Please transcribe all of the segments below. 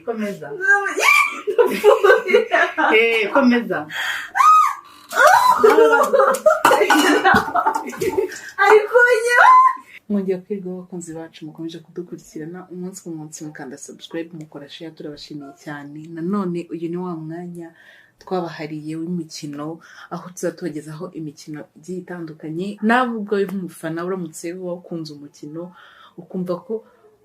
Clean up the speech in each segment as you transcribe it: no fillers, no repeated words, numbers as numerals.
Komeza. Komeza. Mwongeye kwirwa abakunzi bacu mukomeje kudukurikirana umunsi ku munsi mukanda subscribe mukora share turabashimiye cyane. Nanone uyu ni wa mwanya twabahariye w'imikino aho tuzatugezaho imikino igiye itandukanye. Nawe ubwo nk'umufana uramutse wakunze umukino ukumva ko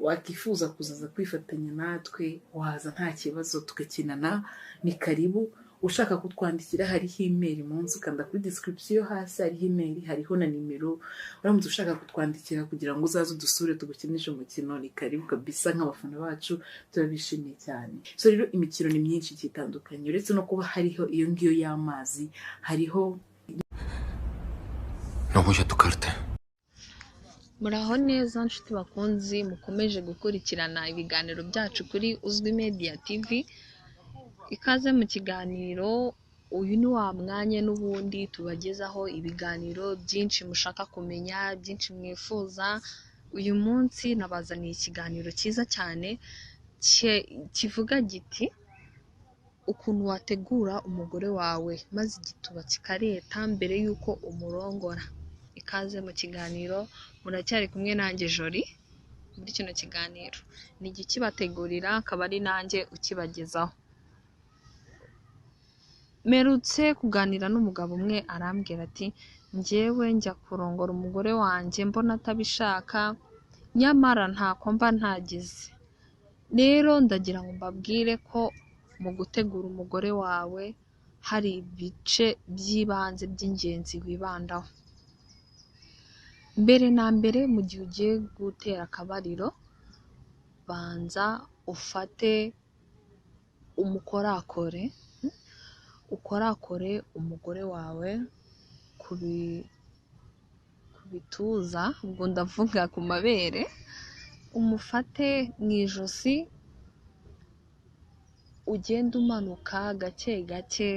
wakifuza kuzaza kwifatanya natwe waza nta kibazo tugakinana, ni karibu. Ushaka kutwandikira hariho email munsi ukanda kuri description hasi hariho email, hariho na nimero. Uramutse ushaka kutwandikira kugira ngo uzaze udusure tugukinishe umukino, ni karibu kabisa. Nk'abafana bacu turabishimiye cyane. So rero imikino ni myinshi itandukanye, uretse no kuba hariho iyo ngiyo y'amazi, hariho no voy tukarte. Muraho neza nshuti bakunzi mukomeje gukurikirana ibiganiro byacu kuri Uzwi Media TV. Ikaze mu kiganiro. Uyu ni wa mwanya n'ubundi tubagezaho ibiganiro byinshi mushaka kumenya, byinshi mwifuza. Uyu munsi nabazaniye ikiganiro cyiza cyane kivuga giti ukuntu wategura umugore wawe maze igituba kikareta mbere yuko umurongora. Ikaze mu kiganiro, muracyari kumwe nanjye Jolie muri kino kiganiro. Ni ikibategurira akaba ari nanjye ukibagezaho. Merutse kuganira n'umugabo umwe arambwira ati njyewe njya kurongora umugore wanjye mbona atabishaka, nyamara ntako mba ntagize. Rero ndagira ngo mbabwire ko mu gutegura umugore wawe hari ibice by'ibanze by'ingenzi wibandaho. Mbere na mbere mu gihe ugiye gutera akabariro, banza ufate umukorakore, ukorakore umugore wawe ku bituza, ubwo ndavuga ku mabere, umufate mu ijosi, ugenda umanuka gake gake,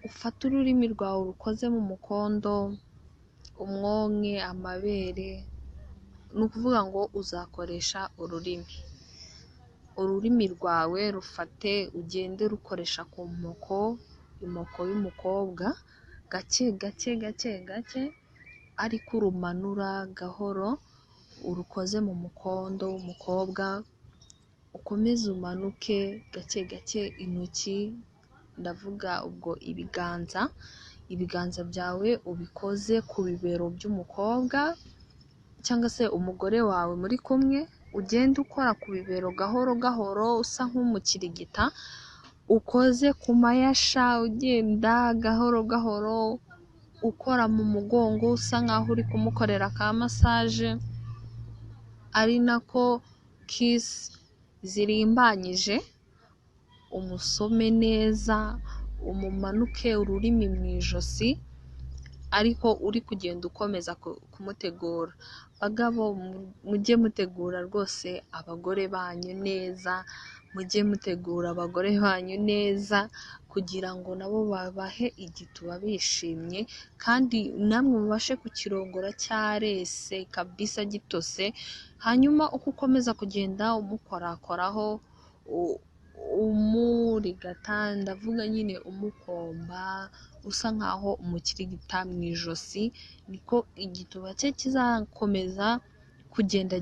ufate ururimi rwawe rukoze mu mukondo, umwonke amabere. Ni ukuvuga ngo uzakoresha ururimi rwawe rufate, ugende rukoresha ku imoko y'umukobwa gake gake gake gake, ariko urumanura gahoro, urukoze mu mukondo w'umukobwa, ukomeze umanuke gake gake. Intoki, ndavuga ubwo ibiganza byawe ubikoze ku bibero by'umukobwa cyangwa se umugore wawe muri kumwe, ugenda ukora ku bibero gahoro gahoro usa nk'umukirigita, ukoze ku mayasha ugenda gahoro gahoro, ukora mu mugongo usa nkaho uri kumukorera ka massage, ari nako kiss zirimbanyije. Umusome neza, umumanuke ururimi mu ijosi, ariko uri kugenda ukomeza kumutegura. Bagabo mujye mutegura rwose abagore banyu neza, mujye mutegura abagore banyu neza kugira ngo nabo babahe igituba bishimye, kandi namwe mubashe kukirongora cyarese kabisa gitose. Hanyuma uko ukomeza kugenda umukorakoraho, umurigata, ndavuga nyine umukomba, usa nkaho umukirigita mu ijosi, niko igituba cye kizakomeza kugenda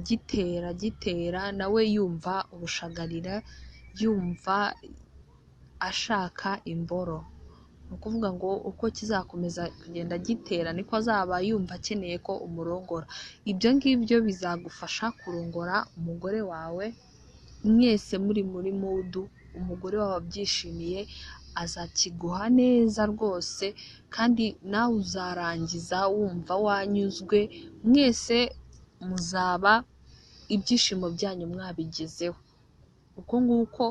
gitera nawe yumva ubushagarira, yumva ashaka imboro. Ni ukuvuga ngo uko kizakomeza kugenda gitera niko azaba yumva akeneye ko umurongora. Ibyo ngibyo bizagufasha kurongora umugore wawe mwese muri mudu, umugore wawe abyishimiye, azakiguha neza rwose, kandi nawe uzarangiza wumva wanyuzwe. Mwese muzaba ibyishimo byanyu mwabigezeho. Uko nguko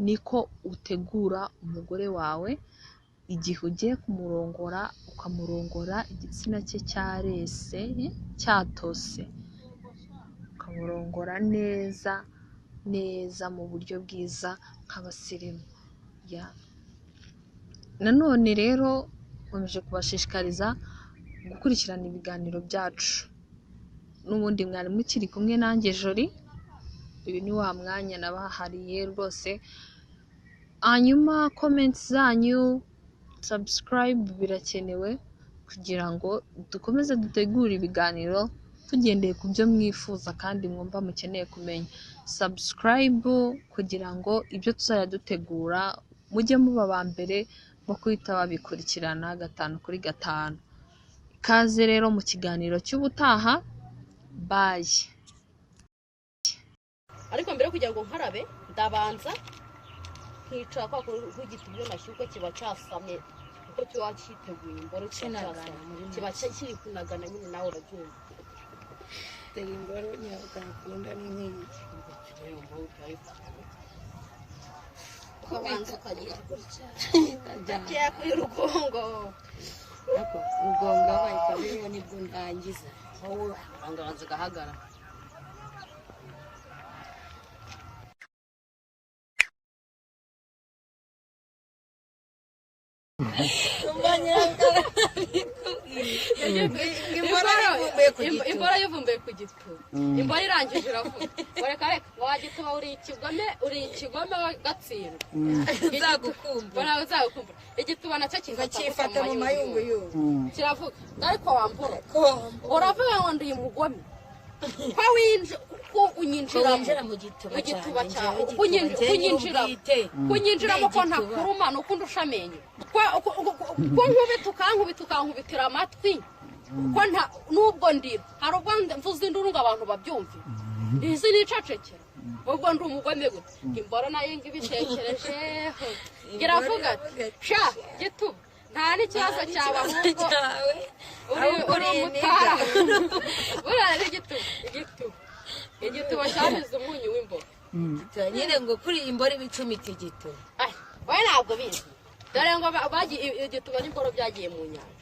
niko utegura umugore wawe igihe ugiye kumurongora, ukamurongora igitsina cye cyarese cyatose, ukamurongora neza neza mu buryo bwiza nk'abasirimu. Nanone rero nkomeje kubashishikariza gukurikirana ibiganiro byacu n'ubundi mwari mukiri kumwe nanjye Joli. Uyu ni wa mwanya nabahariye rwose, hanyuma comments zanyu, subscribe birakenewe kugira ngo dukomeze dutegure ibiganiro tugendeye ku byo mwifuza kandi mwumva mukeneye kumenya. Subscribe kugira ngo ibyo tuzajya dutegura mujye muba ba mbere mu kwita babikurikirana 5/5. Ikaze rero mu kiganiro cy'ubutaha. Bye. ariko mbere kugira ngo nkarabe ndabanza nkicara kwa kugita ibyo nashyuko kiba cyasamye kuko cyo wakiteguye imboro kiba kiri kunagana nyine nawe urabyumva. Teri imboro nyakunda n'inkingi kubanza ukagira kajya kuri rugongo rugongo bayikoreho nibwo ndangiza wowe urangabanza gahagara. Imbora yivumbuye ku gito, imbora irangije iravuga reka wagituba uri ikigome gatsindwa nzagukumva nawe uzagukumva. Igituba nacyo kifata mu mayunguyungu kiravuga ariko wambura uravuga ngo ndi umugome ko unyinjira mu gituba cyawe kunyinjiramo ko ntakuruma nuko ndusha amenyo ko ukankubitira amatwi ko nubwo ndira hari ubwo mvuze induru ngo abantu babyumve izi nicecekera ubwo ndi umugome gute imboro nayo ngibitekerejeho iravuga sha gituba nta n'ikibazo cyawe ahubwo uri umutara buriya ni igituba cyamize umunyu w'imboro nyine ngo kuri imboro ibicumita igituba wowe ntabwo bizi dore ngo igituba n'imboro byagiye mu nyanja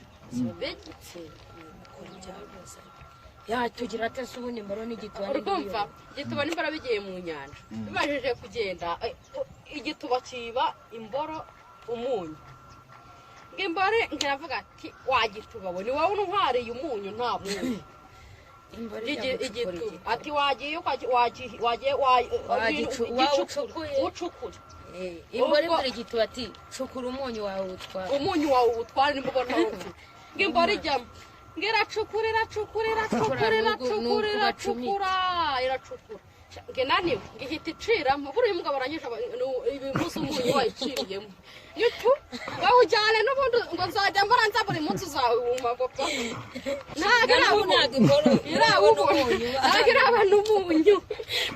tugira atase ubundi imboro n'igituba urumva igituba n'imboro bigiye mu nyanja bibajije kugenda igituba kiba imboro umunyu imbore nkiravuga ati wagituba we ni wowe untwariye umunyu nta munyu igituba ati wagiye ucukura imbore muri igituba ati cukura umunyu wawe utware nimba ntawe imbore ijyamo iracukura naniwe ngihita iciramo buriya umugabo aranyije ibimuzi umunyu wayiciriyemo yutu bawujyane n'ubundi ngo nzajya mbara nza buri munsi uzawuma papa ntabwo irabona umunyu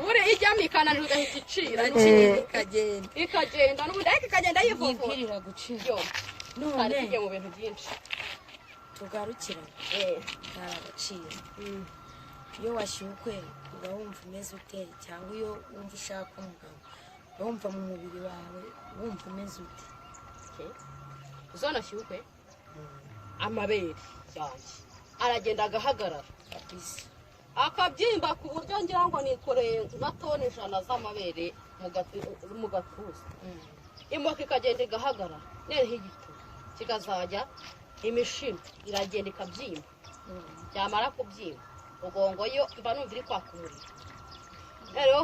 buriya ijyamo ikananirwa igahita icira ikagenda n'ubundi ariko ikagenda yivovora none tujye mu bintu byinshi tugarukirane ntaragaciro iyo washyukwe uba wumva umeze ute cyangwa iyo wumva ushaka umugabo uba wumva mu mubiri wawe wumva umeze ute uzona shyukwe amabere yanjye aragenda agahagarara akabyimba ku buryo ngira ngo nikoreye nka toni 100 z'amabere mu gatuza imoka ikagenda igahagarara nereho igituba kikazajya imishino iragenda ikabyimba byamara kubyimba ugongo yo mba numva iri kwaka umuriro rero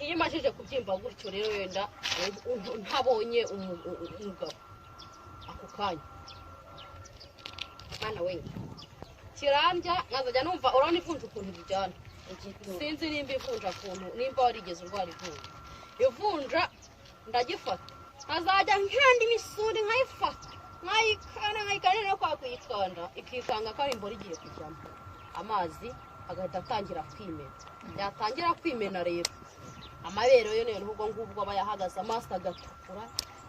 iyo imajije kubyimba gutyo rero wenda ntabonye umugabo ako kanya mwana we kirandya nkazajya numva urabona ivunja ukuntu bijyana sinzi nimba ivunja ukuntu nimba warigeze urwara ivunja ndagifata nkazajya nkanda imisuri nkayifata nkayikanda no kwa kuyikanda ikikanga ko ari imboro igiye kujyamo amazi agahita atangira kwimena yatangira kwimena rero amabere yo none ubwo ngubwo aba yahagaze amaso agatukura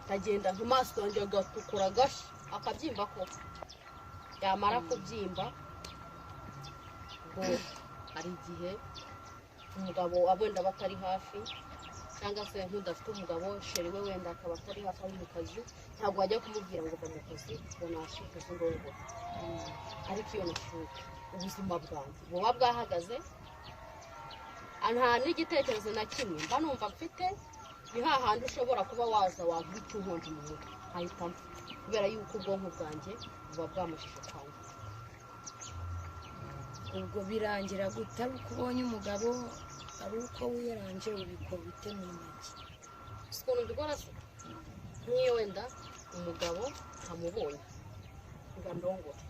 tagenda nk'amaso yanjye agatukura gashi akabyimba ko yamara kubyimba ngo hari igihe umugabo wenda batari hafi cyangwa se nk'udafite umugabo sheri we wenda akaba atari hafi ari mu kazi ntabwo wajya kumubwira ngo va mu kazi ngo nashuke se ngo ariko iyo nashuke ubuzima bwanjye buba bwahagaze nta n'igitekerezo na kimwe mba numva mfite ni hahandi ushobora kuba waza wankubita inkongi mu mutwe nkahita mpfa kubera yuko ubwonko bwanjye buba bwamashije kwanjye ubwo birangira gute ari uko ubonye umugabo ari uko wiyaranje ubikora bite muri make ukuntu mbikora se nk'iyo wenda umugabo ntamubonye ngo ndongore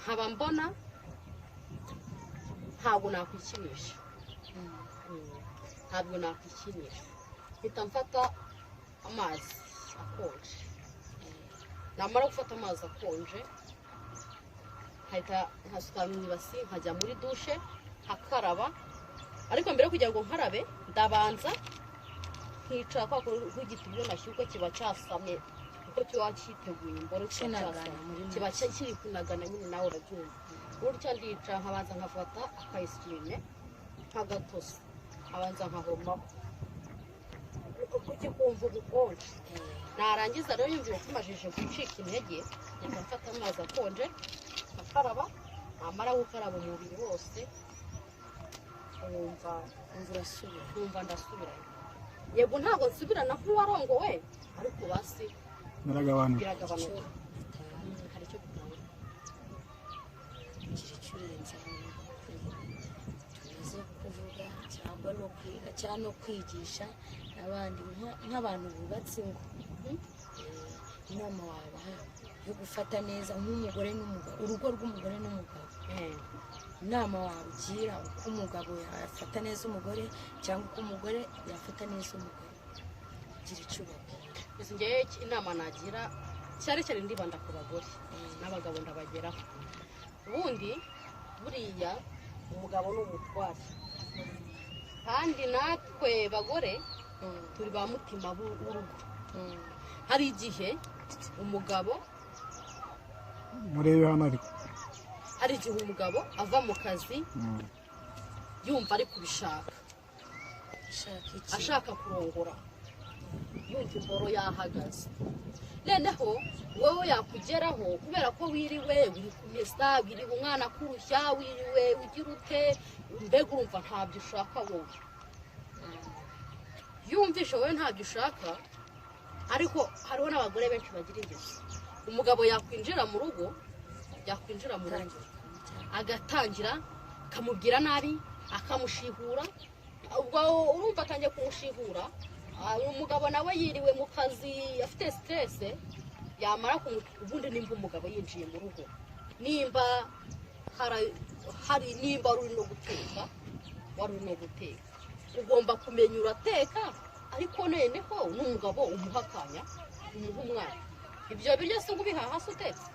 nkaba mbona ntabwo nakwikinisha ntabwo nakwikinisha mpita mfata amazi akonje namara gufata amazi akonje nkasuka mu ibasi nkajya muri dushe nkakaraba ariko mbere yo kugira ngo nkarabe ndabanza nkicara kwa nk'igiti iyo nashyuka kiba cyasamye kuko kiba cyiteguye imboro kiba kiri kunagana nyine nawe urabyumva burya ndicara nkabanza nkafata akayisirime nk'agatosi abanza nkahomaho ukumva ubukonje narangiza rero yumvira ko umajije gucika intege njya mfata amazi akonje nkakaraba namara gukaraba umubiri wose wumva ndasubirana yego ntabwo nsubirana nk'uwarongowe ariko basi biragabanuka hari icyo gutanga gira icyo urenze tumaze kuvuga cyangwa no kwiga cyangwa no kwigisha abandi nk'abantu bubatse ingo inama wabaha yo gufata neza nk'umugore n'umugabo urugo rw'umugore n'umugabo inama wabugira uko umugabo yafata neza umugore cyangwa uko umugore yafata neza umugore gira icyo ubabwira izi ngewe inama nagira cyane cyane ndibanda ku bagore n'abagabo ndabageraho ubundi buriya umugabo ni umutware kandi natwe bagore turi ba mutima w'urugo hari igihe umugabo murebe hano ariko hari igihe umugabo ava mu kazi yumva ari kubishaka ashaka kurongora yumva imboro yahagaze noneho wowe yakugeraho kubera ko wiriwe uri kumesa wiriwe umwana akurushya wiriwe ugira ute mbega urumva ntabyo ushaka wowe yumvishe wowe ntabyo ushaka ariko hariho n'abagore benshi bagira ingeso umugabo yakwinjira mu rugo agatangira akamubwira nabi akamushihura ubwo urumva atangiye kumushihura umugabo nawe yiriwe mu kazi afite siterese yamara ubundi nimba umugabo yinjiye mu rugo nimba hari nimba wari uri no guteka ugomba kumenya urateka ariko noneho n'umugabo umuhakanya umuha umwana ibyo biryo se ubihaha hasi utetse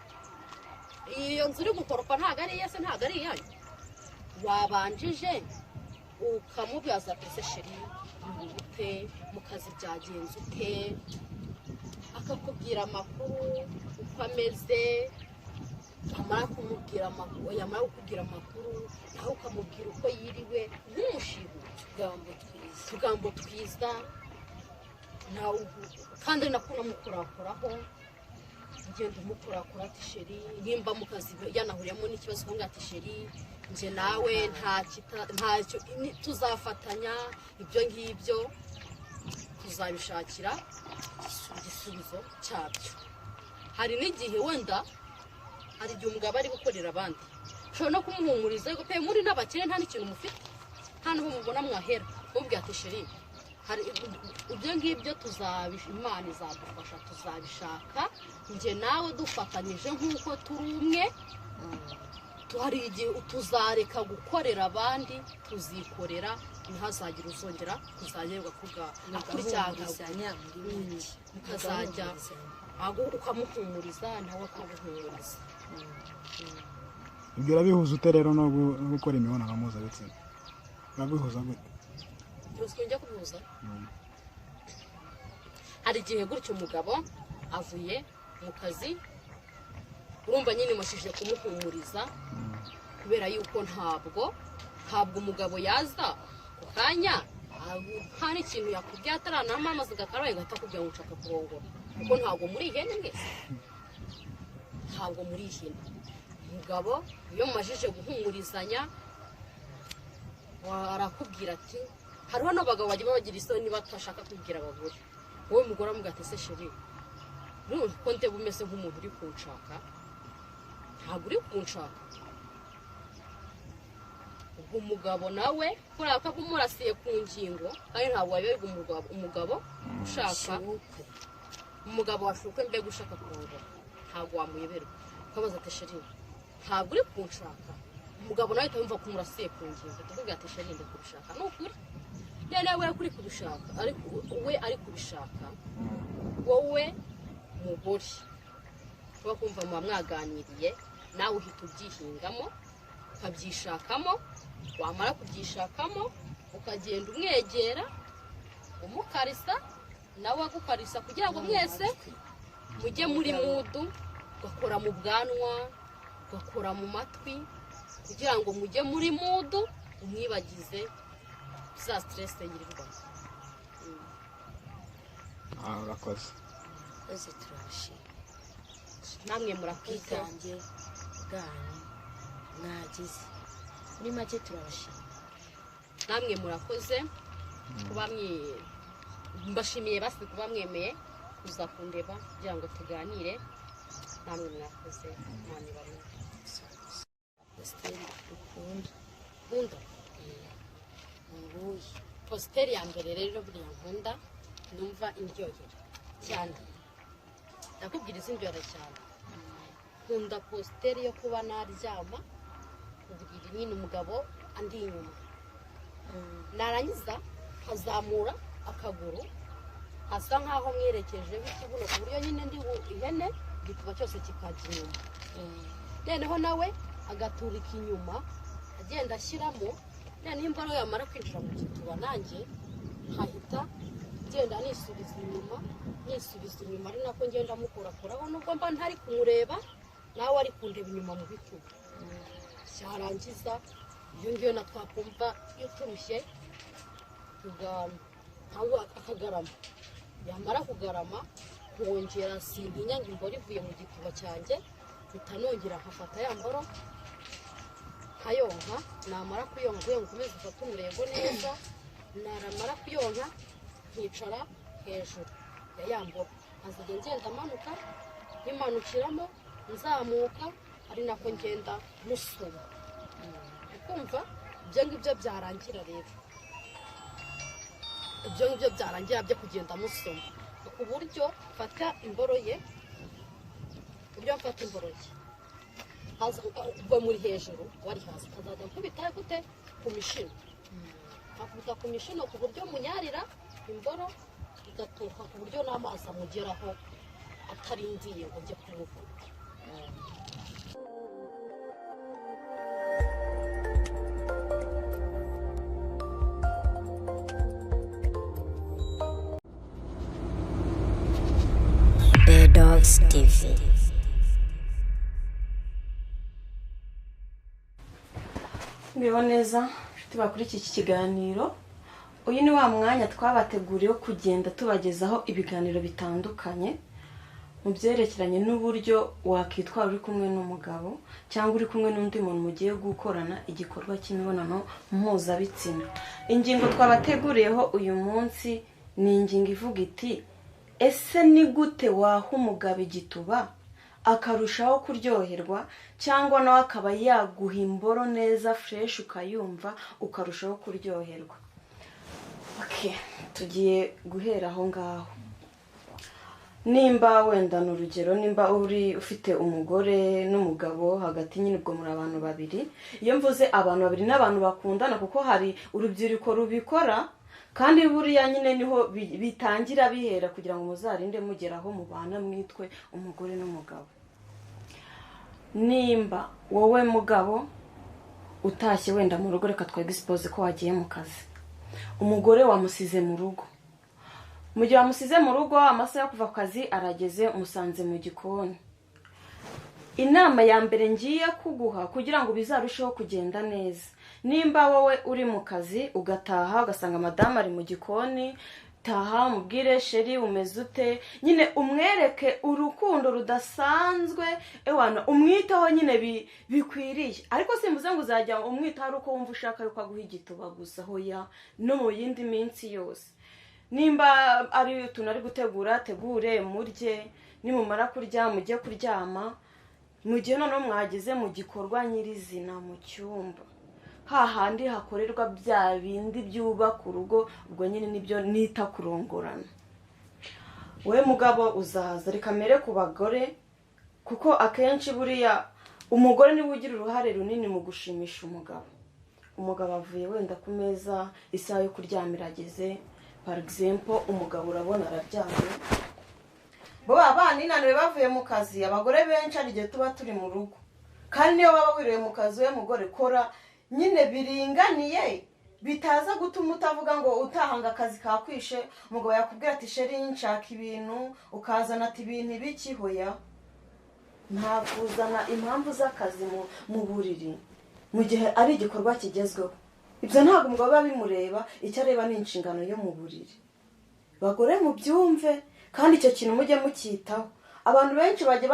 iyo nzu uri gukoropa ntabwo ari iye se ntabwo ari iyanyu wabanjije ukamubyaza pese sheri ute mu kazi byagenze ute akakubwira amakuru uko ameze yamara kukubwira amakuru nawe ukamubwira uko yiriwe nk'umushihu utugambo twiza kandi nako unamukorakoraho ugenda umukorakora ati sheri nimba mu kazi yanahuriyemo n'ikibazo uvuga ati sheri nje nawe ntacyo tuzafatanya ibyo ngibyo tuzabishakira igisubizo cyabyo hari n'igihe wenda hari igihe umugabo ari gukorera abandi ushobora no kumuhumuriza ariko pe muri n'abakire nta n'ikintu mufite nta n'uwo mubona mwahera mubwira ati sheri hari ibyo ngibyo Imana izadufasha tuzabishaka njye nawe dufatanyije nk'uko turi umwe hari igihe tuzareka gukorera abandi tuzikorera ntihazagire uzongera kuzagerwa akurikirana mukazajya ukamuhumuriza nawe akaguhumuriza ibyo urabihuza ute rero no gukora imibonano mpuzabitsina urabihuza gute twongera kubihuza hari igihe gutyo umugabo avuye mu kazi urumva nyine mashije kumuhumuriza kubera yuko ntabwo umugabo yaza ku kanya nta n'ikintu yakubwiye ataranama amazi agakarabaye agahita akubwira ngo nshaka kurongora kuko ntabwo muri ihene mwese ntabwo muri ihene umugabo iyo mumajije guhumurizanya arakubwira ati hariho n'abagabo bagiye bagira isoni batashaka kubwira abagore wowe mugore amubwira ati se sheri ko ndeba umeze nk'umuntu uri kunshaka ntabwo uri kunshaka. Ubwo umugabo nawe kubera ko umurasiye ku ngingo kandi ntabwo wayoberwa umugabo ushaka umugabo washukwe mbega ushaka kurongora ntabwo wamuyoberwa ukabaza ati sheri ntabwo uri kunshaka. Umugabo nawe yumva ko umurasiye ku ngingo tuvuga ati sheri ndi kubishaka ni ukuri nawe kuri kubishaka ariko we ari kubishaka wowe mugore kuba kumva muba mwaganiriye nawe uhita ubyihingamo ukabyishakamo. Wamara kubyishakamo ukagenda umwegera umukarisa nawe agukarisa kugira ngo mwese mujye muri mudu, ugakora mu bwanwa ugakora mu matwi kugira ngo mujye muri mudu umwibagize za stress yirirwa. Urakoze. Ese turabashimye namwe murakwitange bwanyu mwagize muri make turabashimye namwe murakoze kuba mbashimiye basi kuba mwemeye kuza kundeba kugira ngo tuganire. Namwe murakoze Imana ibarinde. Posteri dukunda Nkunda nguye positeri ya mbere rero buriya nkunda numva indyohera cyane. Ndakubwira izindyohera cyane. Nkunda positeri yo kuba naryama ubwira nyine umugabo andi inyuma narangiza nkazamura akaguru hasa nkaho mwerekeje b'ikibuno ku buryo nyine ndi ihene igituba cyose kikajya inyuma. Noneho nawe agaturika inyuma agenda ashyiramo noneho imbaraga yamara kwinjira mu gituba nanjye nkahita ngenda nisubiza inyuma ari nako ngenda mukorakoraho nubwo mba ntari kumureba nawe ari kundeba inyuma mu bitugu. Cyarangiza iyo ngiyo na twakumva iyo turushye cyangwa akagarama yamara kugarama nkongera sintinya ngo imboro ivuye mu gituba cyanjye mpita nongera nkafata ya mboro nkayonka. Namara kuyonka kugira ngo ukomeze ufate umurego neza. Naramara kuyonka nkicara hejuru ya ya mboro nkazajya ngenda amanuka nkimanukiramo nzamuka ari nako ngenda musoma. Ukumva ibyo ngibyo byarangira rero ibyo ngibyo byarangira byo kugenda musoma ku buryo mfata imboro ye haza kuva muri hejuru wari hasi kazajya nkubita gute ku mishino akubita ku mishino ku buryo munyarira imboro igaturuka ku buryo n'amazi amugeraho atarindiye ngo njye kumuvuna. Dogs TV. Mbiho neza nshuti bakuri iki kiganiro. Uyu ni wa mwanya twabateguriye kugenda tubagezaho ibiganiro bitandukanye mu byerekeranye n'uburyo wakitwara uri kumwe n'umugabo cyangwa uri kumwe n'undi muntu mugiye gukorana igikorwa cy'imibonano mpuzabitsina. Ingingo twabateguriyeho uyu munsi ni ingingo ivuga iti ese ni gute waha umugabo igituba akarushaho kuryoherwa cyangwa nawe akaba yaguha imboro neza fresh ukayumva ukarushaho kuryoherwa. Tugiye guhera aho ngaho. Nimba wenda n'urugero nimba uri ufite umugore n'umugabo hagati nyine ubwo muri abantu babiri. Iyo mvuze abantu babiri n'abantu bakundana kuko hari urubyiruko rubikora kandi buriya nyine niho bitangira bihera kugira ngo muzarinde mugeraho mubana mwitwe umugore n'umugabo. Nimba wowe mugabo utashye wenda mu rugo reka twegisipoze ko wagiye mu kazi. Umugore wamusize mu rugo. Mu gihe wamusize mu rugo amasaha yo kuva ku kazi arageze umusanze mu gikoni. Inama ya mbere ngiye kuguha kugira ngo bizarusheho kugenda neza. Nimba wowe uri mu kazi ugataha ugasanga madame ari mu gikoni, taha mubwire sheri umeze ute, nyine umwereke urukundo rudasanzwe, ewana umwitaho nyine bikwiriye. Ariko simvuze ngo uzajya umwitaho ari uko wumva ushaka yuko aguha igituba gusa, hoya no mu yindi minsi yose. Nimba ari utuntu ari gutegura tegure murye, nimumara kurya mujye kuryama. mu gihe noneho mwageze mu gikorwa nyirizina mu cyumba hahandi hakorerwa bya bindi byubaka urugo, ubwo nyine nibyo nita kurongorana. We mugabo uzaza reka mere ku bagore, kuko akenshi buriya umugore niwe ugira uruhare runini mu gushimisha umugabo. Umugabo avuye wenda ku meza, isaha yo kuryamira ageze, par exemple umugabo urabona araryamye, bo abana inaniwe bavuye mu kazi. Abagore benshi ari igihe tuba turi mu rugo, kandi niyo baba wiriwe mu kazi we mugore kora nyine biringaniye, bitaza gutuma utavuga ngo utahanga akazi kakwishe. Umugabo yakubwira ati sheri nshaka ibintu, ukazana ati ibintu ibiki, hoya. Nta kuzana impamvu z'akazi mu buriri mu gihe ari igikorwa kigezweho. Ibyo ntabwo umugabo biba bimureba, icyo areba ni inshingano yo mu buriri. Bagore mubyumve, kandi icyo kintu mujye mucyitaho. Abantu benshi bajye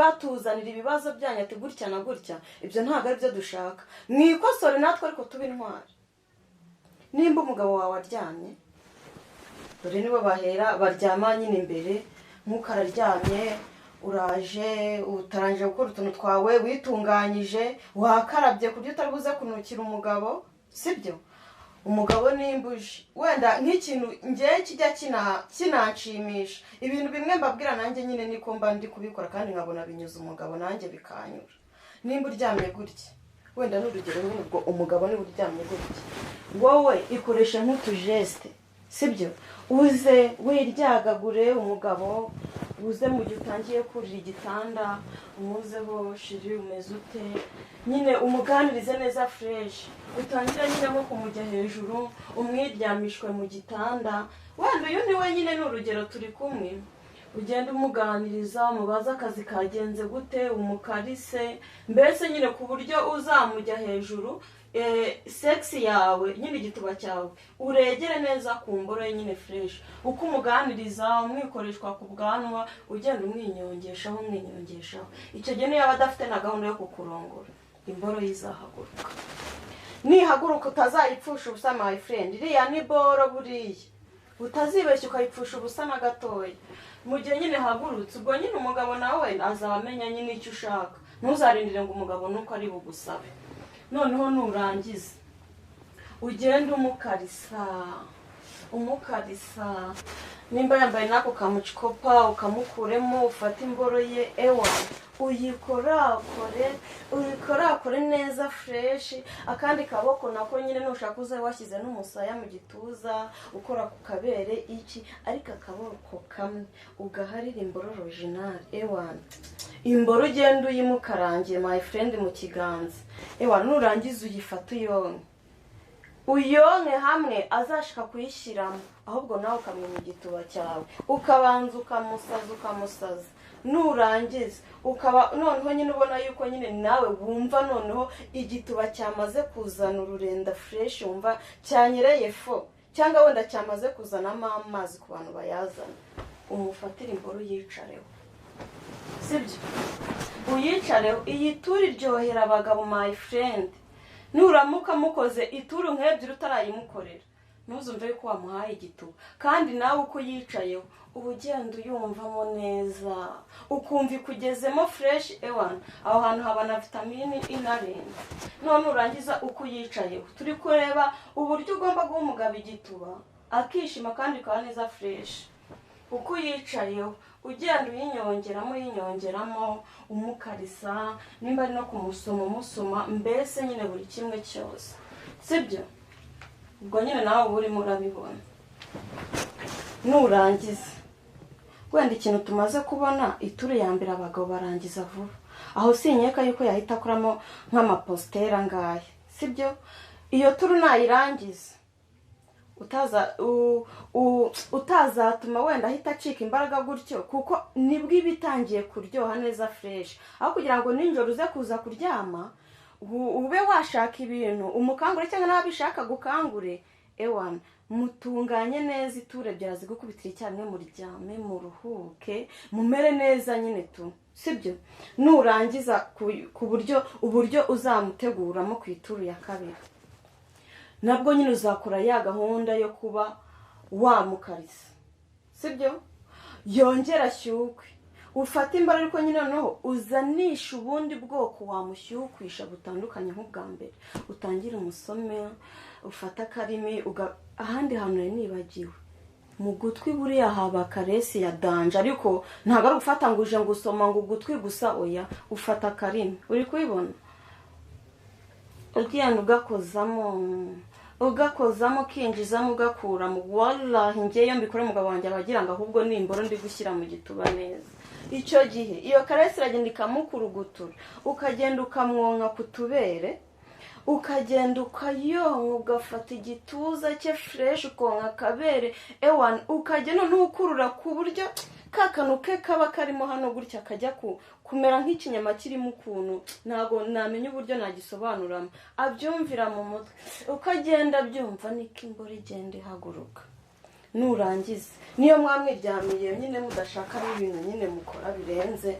batuzanira ibibazo byanyu ati gutya na gutya, ibyo ntabwo ari byo dushaka. Mwikosore natwe ariko tube intwari. Nimba umugabo wawe aryamye, dore nibo bahera baryama nyine imbere, nk'uko araryamye, uraje utarangije gukora utuntu twawe, witunganyije, wakarabye kurya utari buze kunukira umugabo, sibyo? Umugabo nimbuje wenda nk'ikintu ngiye kijya kinanshimisha, ibintu bimwe mbabwira nanjye nyine niko mba ndi kubikora, kandi nkabona binyuze umugabo nanjye bikanyura. Nimba uryamye gutya, wenda n'urugero nyine ubwo umugabo niba uryamye gutya, wowe ikoresha nk'utujeste, sibyo? Uze wiryagagure umugabo, uze mu gihe utangiye kurira igitanda, umuzeho shiri umeze ute, nyine umuganirize neza fresh. Utangira nyine nko kumujya hejuru, umwiryamishwe mu gitanda, wenda uyu ni we nyine n'urugero turi kumwe, ugenda umuganiriza, umubaza akazi kagenze gute, umukarise, mbese nyine ku buryo uzamujya hejuru, sexy yawe nyine igituba cyawe uregere neza ku mboro ye nyine fresh. Uko umuganiriza umwikoreshwa ku bwanwa, ugenda umwinyongeshaho. Icyo gihe niyo yaba adafite na gahunda yo kukurongora, imboro yizahaguruka. Nihaguruka utazayipfusha ubusa my friend, iriya ni boro buriya, utazibeshya ukayipfusha ubusa na gatoya. Mu gihe nyine hagurutse, ubwo nyine umugabo nawe azaba amenya nyine icyo ushaka. Ntuzarindire ngo umugabo nuko ari bugusabe. Noneho nurangiza ugenda umukarisa, nimba yambaye nako kamucikopa ukamukuremo, ufata imboro ye, ewa uyikorakore neza fresh. Akandi kaboko nako nyine nushaka uze washyize n'umusaya mu gituza, ukora ku kabere iki, ariko akaboko kamwe ugaharira imboro original. Ewa imboro ugenda uyimukarangiye my friend mu kiganza, ewa nurangiza uyifata uyonke hamwe, azashaka kuyishyiramo, ahubwo nawe ukamenya igituba cyawe, ukabanza ukamusaza. Nurangiza ukaba noneho nyine ubona yuko nyine nawe wumva noneho igituba cyamaze kuzana ururenda fresh, wumva cyanyereye fo, cyangwa wenda cyamaze kuzanamo amazi ku bantu bayazana, umufatira imboro yicareho, sibyo? Uyicareho. Iyi turi ryohera abagabo my friend. Nuramuka mukoze ituru nk'ebyiri utarayimukorera, ntuzumve ko wamuhaye igituba. Kandi nawe uko yicayeho uba ugenda uyumvamo neza, ukumva ikugezemo fresh. Ewana aho hantu haba na vitamini inarenga. None urangiza uko yicayeho, turi kureba uburyo ugomba guha umugabo igituba akishima kandi ukaba neza fresh. Uko yicayeho ugenda uyinyongeramo, umukarisa, nimba ari no kumusoma, mbese nyine buri kimwe cyose, sibyo? Ubwo nyine nawe urimo urabibona. Nurangiza wenda ikintu tumaze kubona, ituru ya mbere abagabo barangiza vuba, aho sinyeka yuko yahita akuramo nk'amapostera ngahe, sibyo? Iyo turu nayirangiza utazatuma wenda ahita acika imbaraga gutyo, kuko nibwo ibitangiye kuryoha neza fresh. Aho kugira ngo ninjoro uze kuza kuryama ube washaka ibintu umukangure, cyangwa nawe bishaka gukangure, ewana mutunganye neza, iture byazi gukubitira icyarimwe, muryame muruhuke, mumere neza nyine tu, sibyo? Nurangiza ku uburyo uzamuteguramo ku ituru ya kabiri, nabwo nyine uzakora ya gahunda yo kuba wamukarisa, sibyo? Yongera ashyukwe, ufata imbaraga ariko nyine noneho uzanisha ubundi bwoko wamushyukwisha butandukanye nk'ubwa mbere, utangire umusome, ufata akarimi, ahandi hantu nari nibagiwe mu gutwi buriya haba karesi ya danje, ariko ntabwo ari ugufata ngo uje ngo usoma ngo ugutwi gusa, oya ufata akarimi, uri kubibona, ugenda ugakozamo ukinjizamo ugakuramo. Wallahi ngeyo mbikore umugabo wanjye abagira ngo ahubwo nimboro ndi gushyira mu gituba neza. Icyo gihe iyo karesi iragenda ikamukurugutura, ukagenda ukamwonka ku tubere, ukagenda ukayonka, ugafata igituza cye fresh ukonka akabere, ewan ukagenda ntukurura ku buryo kakanu ke kaba karimo hano gutya kajya kumera nk'ikinyama kirimo ukuntu ntago namenya uburyo nagisobanuramo, abyumvira mu mutwe, ukagenda byumva niko imboro igenda ihaguruka. Nurangiza niyo mwamwiryamiye nyine mudashaka n'ibintu nyine mukora birenze,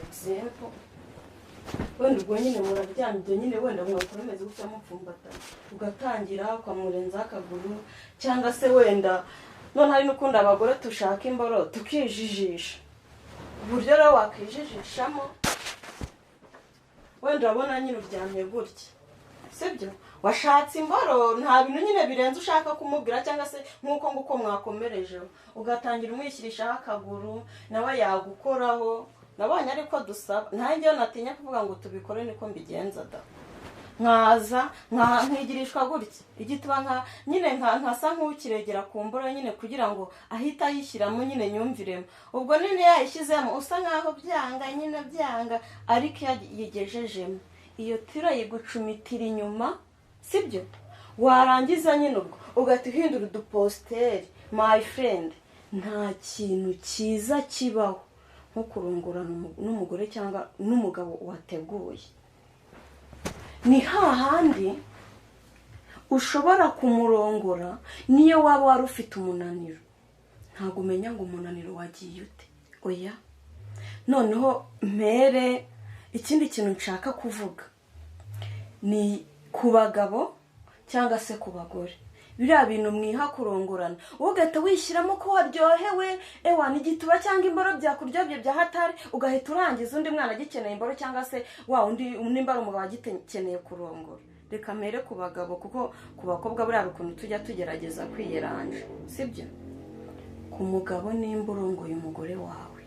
example wenda ubwo nyine muraryamye nyine wenda mwakomeze gutya mupfumbatana, ugatangira ukamurenza akaguru, cyangwa se wenda none hari n'ukundi abagore tushaka imboro tukijijisha, uburyo rero wakijijishamo wenda urabona nyine uryamye gutya, sibyo washatse imboro nta bintu nyine birenze ushaka kumubwira, cyangwa se nk'uko nguko mwakomerejeho, ugatangira umwishyirishaho akaguru nawe yagukoraho. Nabonye ariko dusaba ntangeyo natinya kuvuga ngo tubikore niko mbigenza da, nkaza nkigirishwa gutya igituba nyine nkasa nk'ukiregera ku mboro nyine kugira ngo ahita ayishyiramo nyine nyumviremo, ubwo nini yayishyizemo usa nkaho byanga nyine byanga, ariko iyo yigejejemo iyo tira yigucumitira inyuma, sibyo warangiza nyine ubwo ugahita uhindura uduposteri. My friend, nta kintu cyiza kibaho nko kurongorana n'umugore cyangwa n'umugabo wateguye. Ni hahandi ushobora kumurongora niyo waba wari ufite umunaniro, ntabwo umenya ngo umunaniro wagiye ute, oya. Noneho mpere ikindi kintu nshaka kuvuga ni ku bagabo cyangwa se ku bagore, biriya bintu mwiha kurongorana ugahita wishyiramo ko waryohewe, ewa n'igituba cyangwa imboro byakuryobye bya hatari, ugahita urangiza undi mwana agikeneye imboro, cyangwa se wa undi nimba ari umugabo agikeneye kurongora. Reka mere ku bagabo, kuko ku bakobwa buriya ukuntu tujya tugerageza kwiyeranja, sibyo? Ku mugabo nimba urongoye umugore wawe,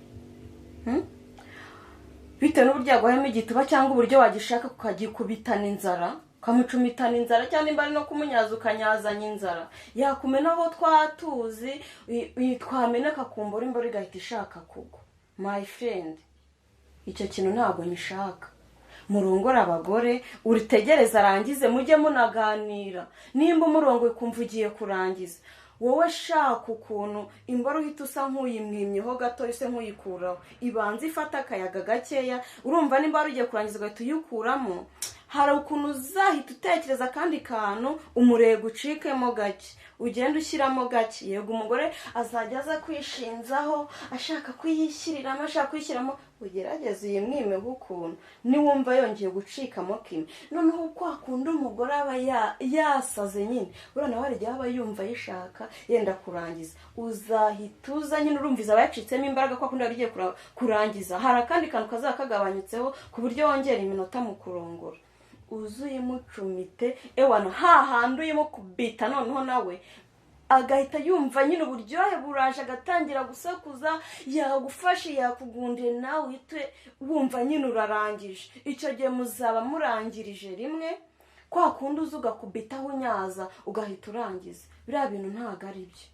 bitewe n'uburyo yaguhemo igituba cyangwa uburyo wagishaka ukagikubitana inzara, ukamucumitana inzara, cyangwa nimba ari no kumunyaza ukanyazanya inzara, yakumena aho twatuzi twameneka ku mboro, imboro igahita ishaka kugwa. My friend, icyo kintu ntabwo nyishaka. Murongora abagore, uritegereza arangize, mujye munaganira. Nimba umurongo ukumva ugiye kurangiza, wowe shaka ukuntu imboro uhita usa nk'uyimwimyeho gato, ise nk'uyikuraho, ibanza ifata akayaga gakeya. Urumva nimba wari ugiye kurangiza ugahita uyikuramo, hari ukuntu uzahita utekereza kandi kantu umurego ucikemo gake, ugenda ushyiramo gake. Yego umugore azajya aza kwishinzaho ashaka kuyishyiriramo, ashaka kuyishyiramo, ugerageze uyimwimeho ukuntu, niwumva yongeye gucikamo kimwe. Noneho kwa kundi umugore aba yasaze nyine, buriya nawe hari igihe aba yumva yishaka yenda kurangiza, uzahita uza nyine urumviza aba yacitsemo imbaraga kwa kundi wari ugiye kurangiza, hari akandi kantu kazaba kagabanyutseho ku buryo wongera iminota mu kurongora. Uzuye mucumite, ewana hahandi uyimukubita, noneho nawe agahita yumva nyine uburyohe buraje, agatangira gusakuza, yagufashe yakugundire, nawe uhite wumva nyine urarangije. Icyo gihe muzaba murangirije rimwe, kwa kundi uza ugakubitaho unyaza ugahita urangiza. Biriya bintu ntabwo ari byo,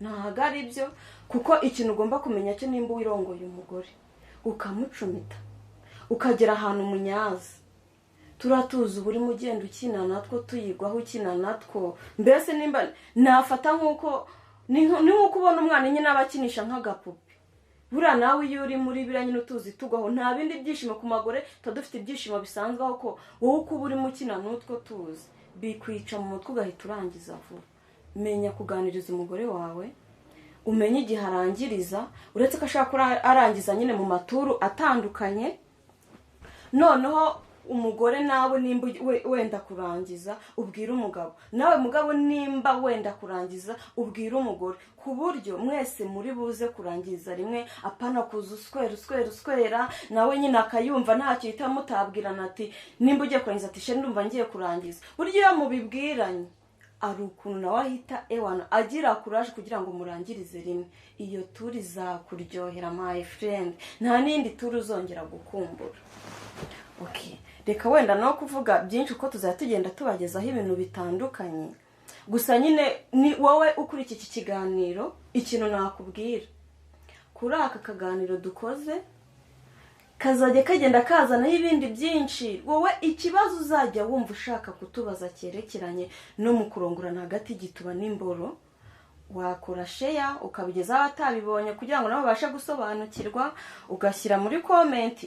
ntabwo ari byo, kuko ikintu ugomba kumenya cyo nimba wirongoye umugore ukamucumita ukagera ahantu munyaza, turatuzi buri mugenda ukina natwo, tuyigwaho ukina natwo. Mbese nimba nafata nk'uko ni nk'uko ubona umwana nyine abakinisha nk'agapupe, buriya nawe iyo uri muri biriya nyine utuzi tugwaho, nta bindi byishimo ku magore tuba dufite ibyishimo bisanzwe, aho ko wowe uko uba urimo ukina n'utwo tuzi bikwica mu mutwe ugahita urangiza vuba. Menya kuganiriza umugore wawe, umenye igihe arangiriza, uretse ko ashaka arangiza nyine mu maturu atandukanye. Noneho umugore nawe nimba wenda kurangiza ubwira umugabo, nawe mugabo nimba wenda kurangiza ubwira umugore, ku buryo mwese muri buze kurangiza rimwe, apana kuza uswera nawe nyine akayumva ntacyo yita mutabwirana ati nimba ugiye kurangiza ati she ndumva ngiye kurangiza. Buryo iyo mubibwiranye ari ukuntu nawe ahita ewana agira kuraje kugira ngo murangirize rimwe. Iyo turi zakuryohera my friend, nta nindi turi uzongera gukumbura. Okay, reka wenda no kuvuga byinshi uko tuzajya tugenda tubagezaho ibintu bitandukanye, gusa nyine ni wowe ukurikira iki kiganiro, ikintu nakubwira kuri aka kaganiro dukoze kazajya kagenda kazanaho ibindi byinshi. Wowe ikibazo uzajya wumva ushaka kutubaza cyerekeranye no mu kurongorana hagati y'igituba n'imboro, wakora share ukabigezaho abatabibonye kugira ngo nabo babashe gusobanukirwa, ugashyira muri comment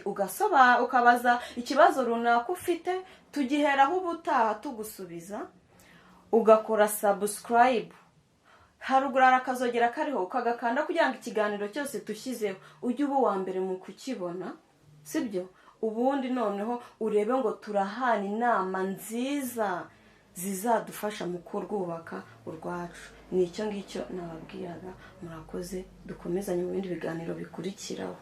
ukabaza ikibazo runaka ufite, tugiheraho ubutaha tugusubiza. Ugakora subscribe, haruguru arakazogera kariho ukagakanda kugira ngo ikiganiro cyose tushyizeho ujye uba uwa mbere mu kukibona, sibyo? Ubundi noneho urebe ngo turahana inama nziza zizadufasha mu kurwubaka urwacu. Nicyo ngicyo nababwiraga. Murakoze, dukomezanye mu bindi biganiro bikurikiraho.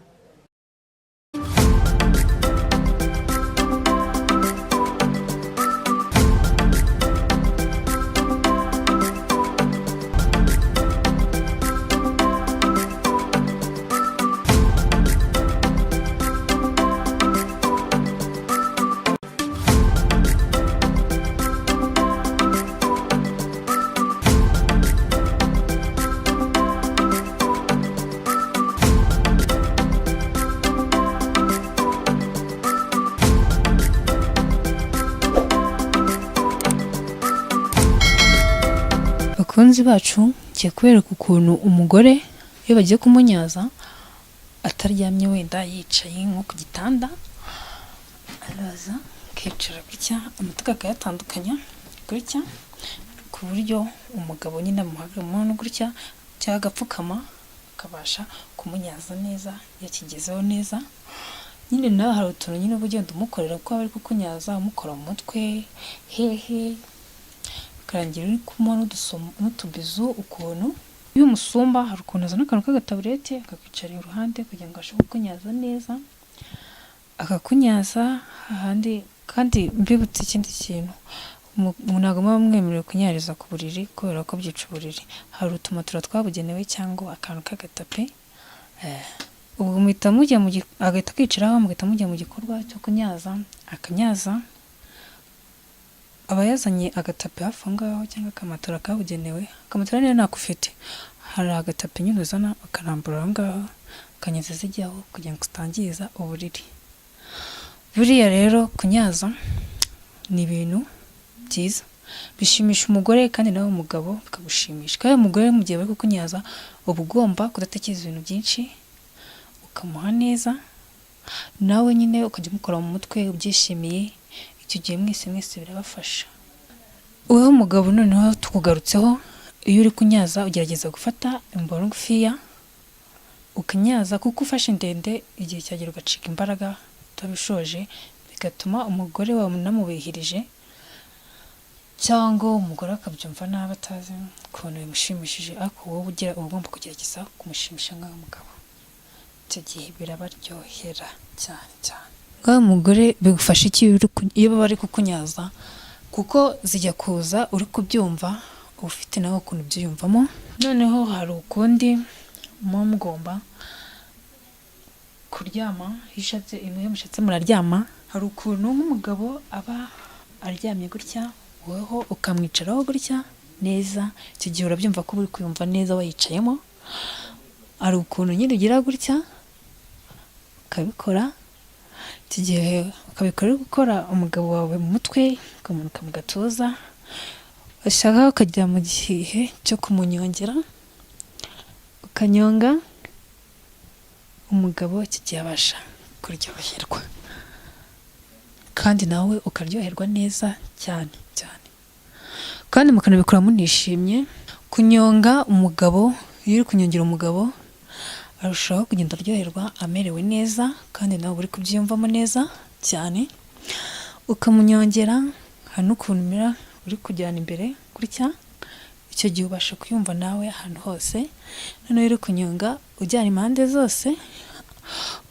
Bakunzi bacu, ngiye kubereka ukuntu umugore iyo bagiye kumunyaza ataryamye wenda yicaye nko ku gitanda, araza akicara gutya, umutwe akayatandukanya gutya, ku buryo umugabo nyine amuhagaramo gutya cyangwa agapfukama akabasha kumunyaza neza, yakigezeho neza. Nyine nawe hari utuntu nyine uba ugenda umukorera kuko aba ari kukunyaza, umukora mu mutwe hehe, karangira uri kumuha n'utubizu ukuntu. Iyo umusumba hari ukuntu azana akantu k'agataburete akakwicara iruhande kugira ngo ashobore kukunyaza neza, akakunyaza ahandi. Kandi mbibutse ikindi kintu, ntabwo muba mwemerewe kunyariza ku buriri kubera ko byica uburiri. Hari utumatora twabugenewe cyangwa akantu k'agatape, ubwo muhita mujya agahita akicaraho, mugahita mujya mu gikorwa cyo kunyaza. Akanyaza aba yazanye agatape hafi aho ngaho cyangwa akamatora kabugenewe. Akamatora niyo ntako ufite, hari agatape nyine uzana akarambura aho ngaho, akanyaza zijyaho kugira ngo utangiza uburiri. Buriya rero kunyaza ni ibintu byiza, bishimisha umugore kandi nawe umugabo bikagushimisha. Kandi umugore mu gihe bari kukunyaza uba ugomba kudatekereza ibintu byinshi, ukamuha neza, nawe nyine ukajya umukora mu mutwe ubyishimiye. Icyo gihe mwese birabafasha. Wowe umugabo noneho tukugarutseho, iyo uri kunyaza ugerageza gufata imboro ngufiya ukanyaza, kuko ufashe ndende igihe cyagera ugacika imbaraga utabishoje, bigatuma umugore wawe unamubihirije cyangwa umugore akabyumva nabi atazi ukuntu bimushimishije. Ariko wowe uba ugomba kugerageza kumushimisha nk'aho umugabo. Icyo gihe birabaryohera cyane cyane. Umugore bigufasha iki iyo baba bari kukunyaza? Kuko zijya kuza uri kubyumva, ufite nawe ukuntu byiyumvamo. Noneho hari ukundi muba mugomba kuryama, iyo mushatse muraryama. Hari ukuntu nk'umugabo aba aryamye gutya, woweho ukamwicaraho gutya neza. Icyo gihe urabyumva ko uri kwiyumva neza wayicayemo. Hari ukuntu nyine ugira gutya ukabikora. Icyo gihe ukabikora uri gukora umugabo wawe mu mutwe, ukamanuka mu gatuza, washaka ukajya mu gihe cyo kumunyongera, ukanyonga umugabo. Icyo gihe abasha kuryoherwa kandi nawe ukaryoherwa neza cyane cyane, kandi mukanabikora munishimye. Kunyonga umugabo, iyo uri kunyongera umugabo arushaho kugenda aryoherwa, amerewe neza, kandi nawe uri kubyiyumvamo neza cyane. ukamunyongera hari n'ukuntu umera uri kujyana imbere gutya, icyo gihe ubasha kuyumva nawe ahantu hose. Noneho uri kunyonga ujyana impande zose,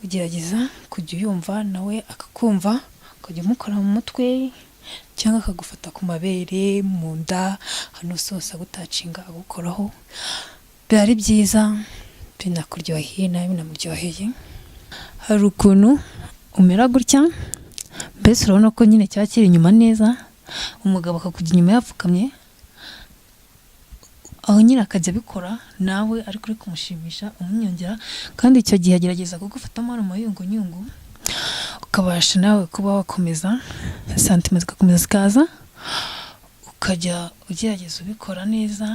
ugerageza kujya uyumva nawe akakumva, ukajya umukora mu mutwe cyangwa akagufata ku mabere, mu nda, ahantu hose agutacinga agukoraho. Biba ari byiza, binakuryoheye nawe binamuryoheye. Hari ukuntu umera gutya, mbese urabona ko nyine cyaba kiri inyuma neza, umugabo akakujya inyuma yapfukamye, aho nyine akajya abikora nawe ariko uri kumushimisha umunyongera, kandi icyo gihe agerageza kugufatamo hano mu mayunguyungu, ukabasha nawe kuba wakomeza santima zigakomeza zikaza, ukajya ugerageza ubikora neza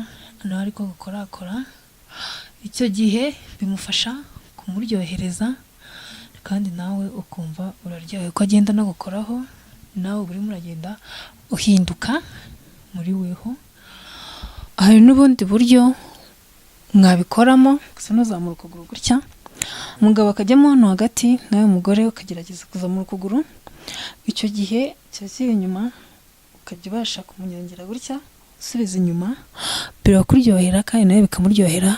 nawe ariko gukorakora. Icyo gihe bimufasha kumuryohereza kandi nawe ukumva uraryohewe ko agenda no gukoraho, nawe burimo uragenda uhinduka muri weho. Hari n'ubundi buryo mwabikoramo, gusa ntuzamura ukuguru gutya, umugabo akajyamo hano hagati, nawe umugore ukagerageza kuzamura ukuguru. Icyo gihe kiba kiri inyuma, ukajya ubasha kumunyongera gutya usubiza inyuma, birakuryohera kandi nawe bikamuryohera.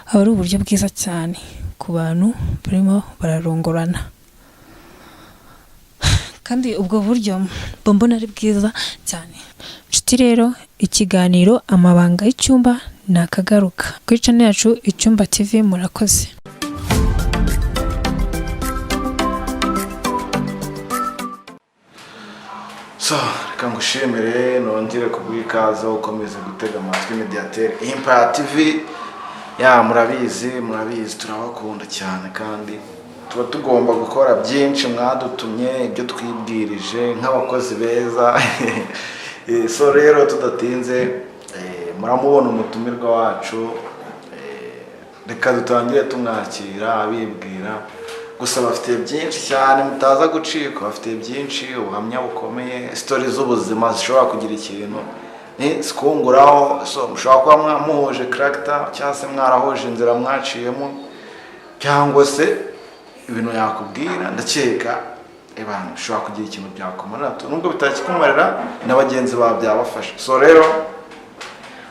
Aba ari uburyo bwiza cyane ku bantu barimo bararongorana, kandi ubwo buryo mbona ari bwiza cyane. Nshuti rero, ikiganiro amabanga y'icyumba nakagaruka kuri channel yacu Icyumba TV. Murakoze. Reka ngushimire, nongere kubwikaza ukomeze gutega amatwi Mediateur Empire TV. Murabizi turabakunda cyane, kandi tuba tugomba gukora byinshi mwadutumye, ibyo twibwirije nk'abakozi beza. Rero tudatinze, muramubona umutumirwa wacu. Reka dutangire tumwakira abibwira, gusa bafite byinshi cyane mutaza gucika, bafite byinshi, ubuhamya bukomeye, story z'ubuzima zishobora kugira ikintu sikunguraho. Mushobora kuba mwamuhuje character, cyangwa se mwarahuje inzira mwaciyemo, cyangwa se ibintu yakubwira, ndakeka ushobora kugira ikintu byakumarira, nubwo bitakikumarira na bagenzi bawe byabafasha. Rero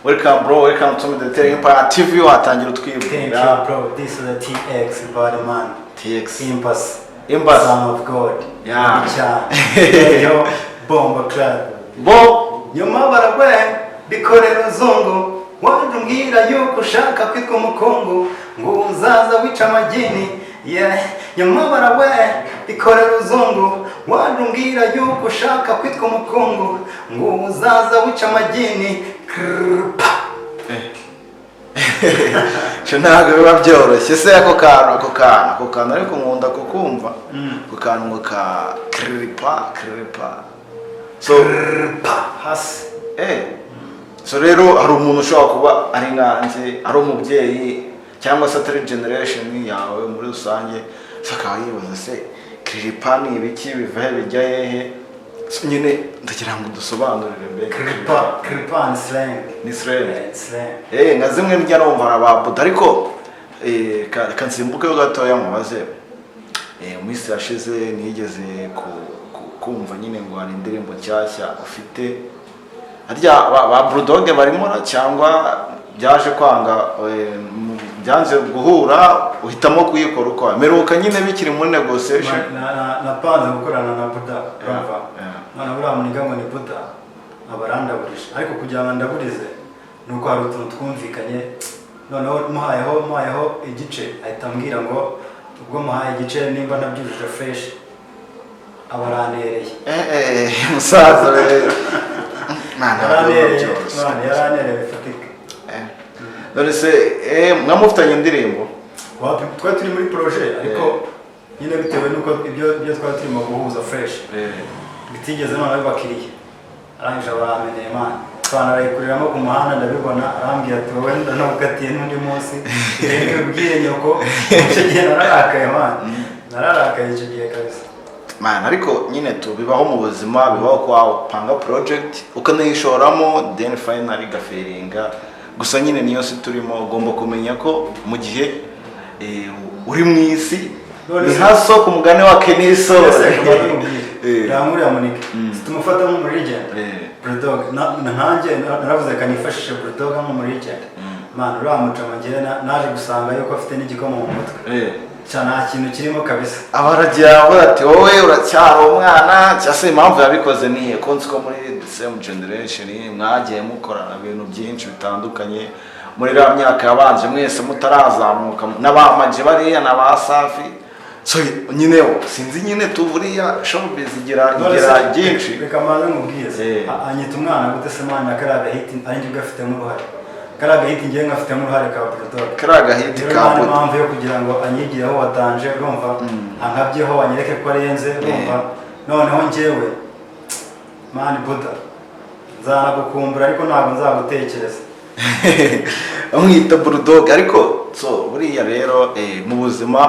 welcome bro, welcome to Mediateur Empire TV. Watangira utwibwira. Thank you bro, this is the TX body man. TX Impas Son of God. Yo bomba club bo nyuma baragwe bikorera uzungu, wadumbwira yuko ushaka kwitwa umukungu, ngo uzaza wica amagini. Nyuma baragwe bikorera uzungu, wadumbwira yuko ushaka kwitwa umukungu, ngo uzaza wica amagini. Ntabwo biba byoroshye se ako kantu ariko nkunda kukumva, ako kantu ngo ka kripa hasi. Rero hari umuntu ushobora kuba ari nkanjye, ari umubyeyi cyangwa se atari generation yawe muri rusange, akaba yibaza se kripa ni ibiki, biva he bijya hehe? Nyine ndagira ngo dusobanurire mbere. Kripa ni slang. Nka zimwe njya numva ababuda, ariko kansimbukeho gatoya mubaze. Mu isi yashize nigeze kumva nyine ngo hari indirimbo nshyashya ufite, harya ba Bulldog barimo cyangwa byaje kwanga, byanze guhura uhitamo kuyikora uko meruka nyine bikiri muri negotiation? Napanze gukorana na Buda, none buriya muniga ngo ni Buda abarandaburisha, ariko kugira ngo ndaburize nuko hari utuntu twumvikanye. Noneho muhayeho igice, ahita ambwira ngo ubwo muhaye igice nimba nabyujuje fresh abarantereye. Musaza yaranereye bifatika. None se mwamufitanye indirimbo? Twari turi muri projet, ariko nyine bitewe nuko ibyo twari turimo guhuza fresh bitigeze none bakiriye, arangije barameneye man twanarayikuriramo ku muhanda, ndabibona arambwira ati wowe ndanagukatiye n'undi munsi ubwire nyoko. Icyo gihe nararakaye man, nararakaye icyo gihe kabisa man. Ariko nyine tubibaho mu buzima, bibaho kwa upanga project ukanayishoramo then finally gaferinga. Gusa nyine niyo si turimo, ugomba kumenya ko mu gihe uri mu isi ni haso ku mugani wa Keniso ramuri amunike situmufata nko muri legend Bulldog nanjye naravuze kanifashishe Bulldog nko muri legend man uramucama ngere naje gusanga yuko afite n'igikoma mu mutwe cyane kintu kirimo kabisa abaragira ati wowe uracyari umwana cyase impamvu yabikoze niye konzi ko muri the same generation mwagiye mukorana ibintu byinshi bitandukanye muri ya myaka yabanje mwese mutarazamuka n'abamaje bariya n'abasafi so nyine sinzi nyine tuburiya showbiz igira byinshi reka maze mubwize anyita umwana gute se mwana karaga hit ari njye gafite mu ruhare karaga hit ngiye ngafite mu ruhare ka Bulldog karaga hit ka Bulldog impamvu yo kugira ngo anyigireho watanje urumva ankabyeho wanyereke ko arenze urumva noneho njyewe man Buddha nzanagukumbura ariko ntabwo nzagutekereza amwita Bulldog ariko so buriya rero mu buzima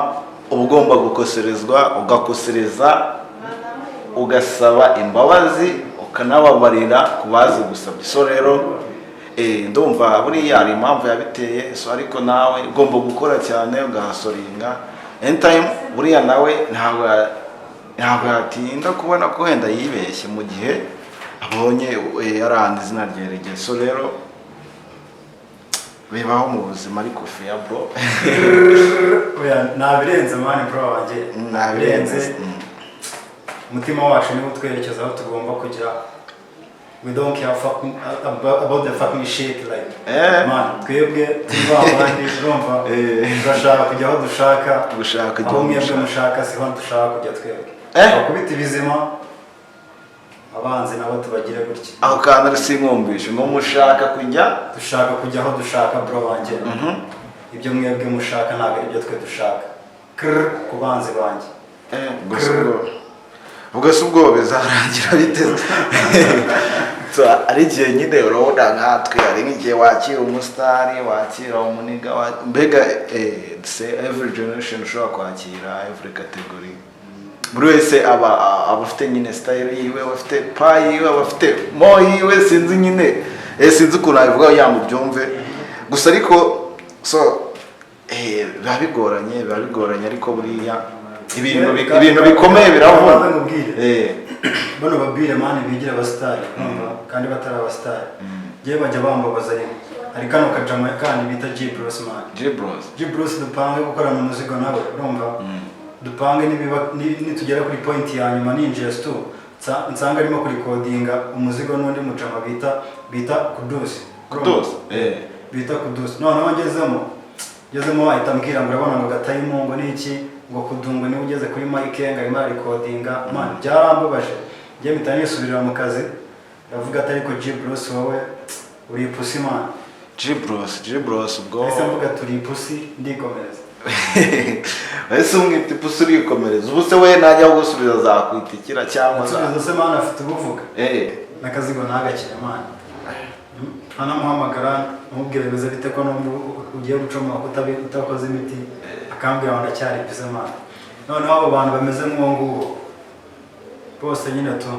uba ugomba gukoserezwa ugakosereza ugasaba imbabazi ukanababarira ku bazi gusabye so rero ndumva buriya hari impamvu yabiteye so ariko nawe ugomba gukora cyane ugahasoringa anytime buriya nawe ntabwo yatinda kubona ko wenda yibeshye mu gihe abonye yaranda izina rye so rero bibaho mu buzima ariko feya bro nabirenze mani bro wanjye nabirenze umutima wacu niwo twerekeza aho tugomba kujya we don't care about the fucking shit like man twebwe tuva abandi urumva turashaka kujya aho dushaka aho mwebwe mushaka siho dushaka kujya twebwe bakubita ibizima abanzi nabo tubagire gutya aho kandi ari sinkumvishe ngo mushaka kujya aho dushaka bro wanjye ibyo mwebwe mushaka ntabwo ari byo twe dushaka ku banzi banjye ubwo se ubwo bizarangira biteze ari igihe nyine urabona nkatwe ari nk'igihe wakira umusitari wakira umuniga mbega every generation ushobora kwakira every category buri wese aba afite nyine style yiwe afite pie yiwe afite mo yiwe sinzi nyine sinzi ukuntu abivuga yangu byumve gusa ariko so biba bigoranye ariko buriya ibintu bikomeye biravuna bano babire mani bigira abasitari kandi batari abasitari ngiye bajya bambabaza ari kano kajama kandi bita G-Bros man G-Bros dupange gukorana umuzigo nawe urumva dupange nitugera kuri point ya nyuma ninjiye stu nsanga arimo kurikodinga umuzigo n'undi mujama bita Kudusi bita Kudusi noneho ngezemo ahita ambwira ngo urabona ngo gatayimo ngo niki ngo kudungo niwe ugeze kuri mike ngo arimo arikodinga man byarambabaje ngiye mpita nisubirira mu kazi ndavuga ati ariko G-Bros wowe uri pussy man G-Bros ubwo ese mvuga turi pussy ndikomereza ese umwita pussy urikomereza ubu se we najya gusubiza zakwitikira cyangwa se man afite ubuvuga nakazigo ntagakire man anamuhamagara umubwire beze bite ko ugiye gucoma utakoze imiti akambwira ngo ndacyari pise man noneho abo bantu bameze nk'uwo nguwo bose nyine tu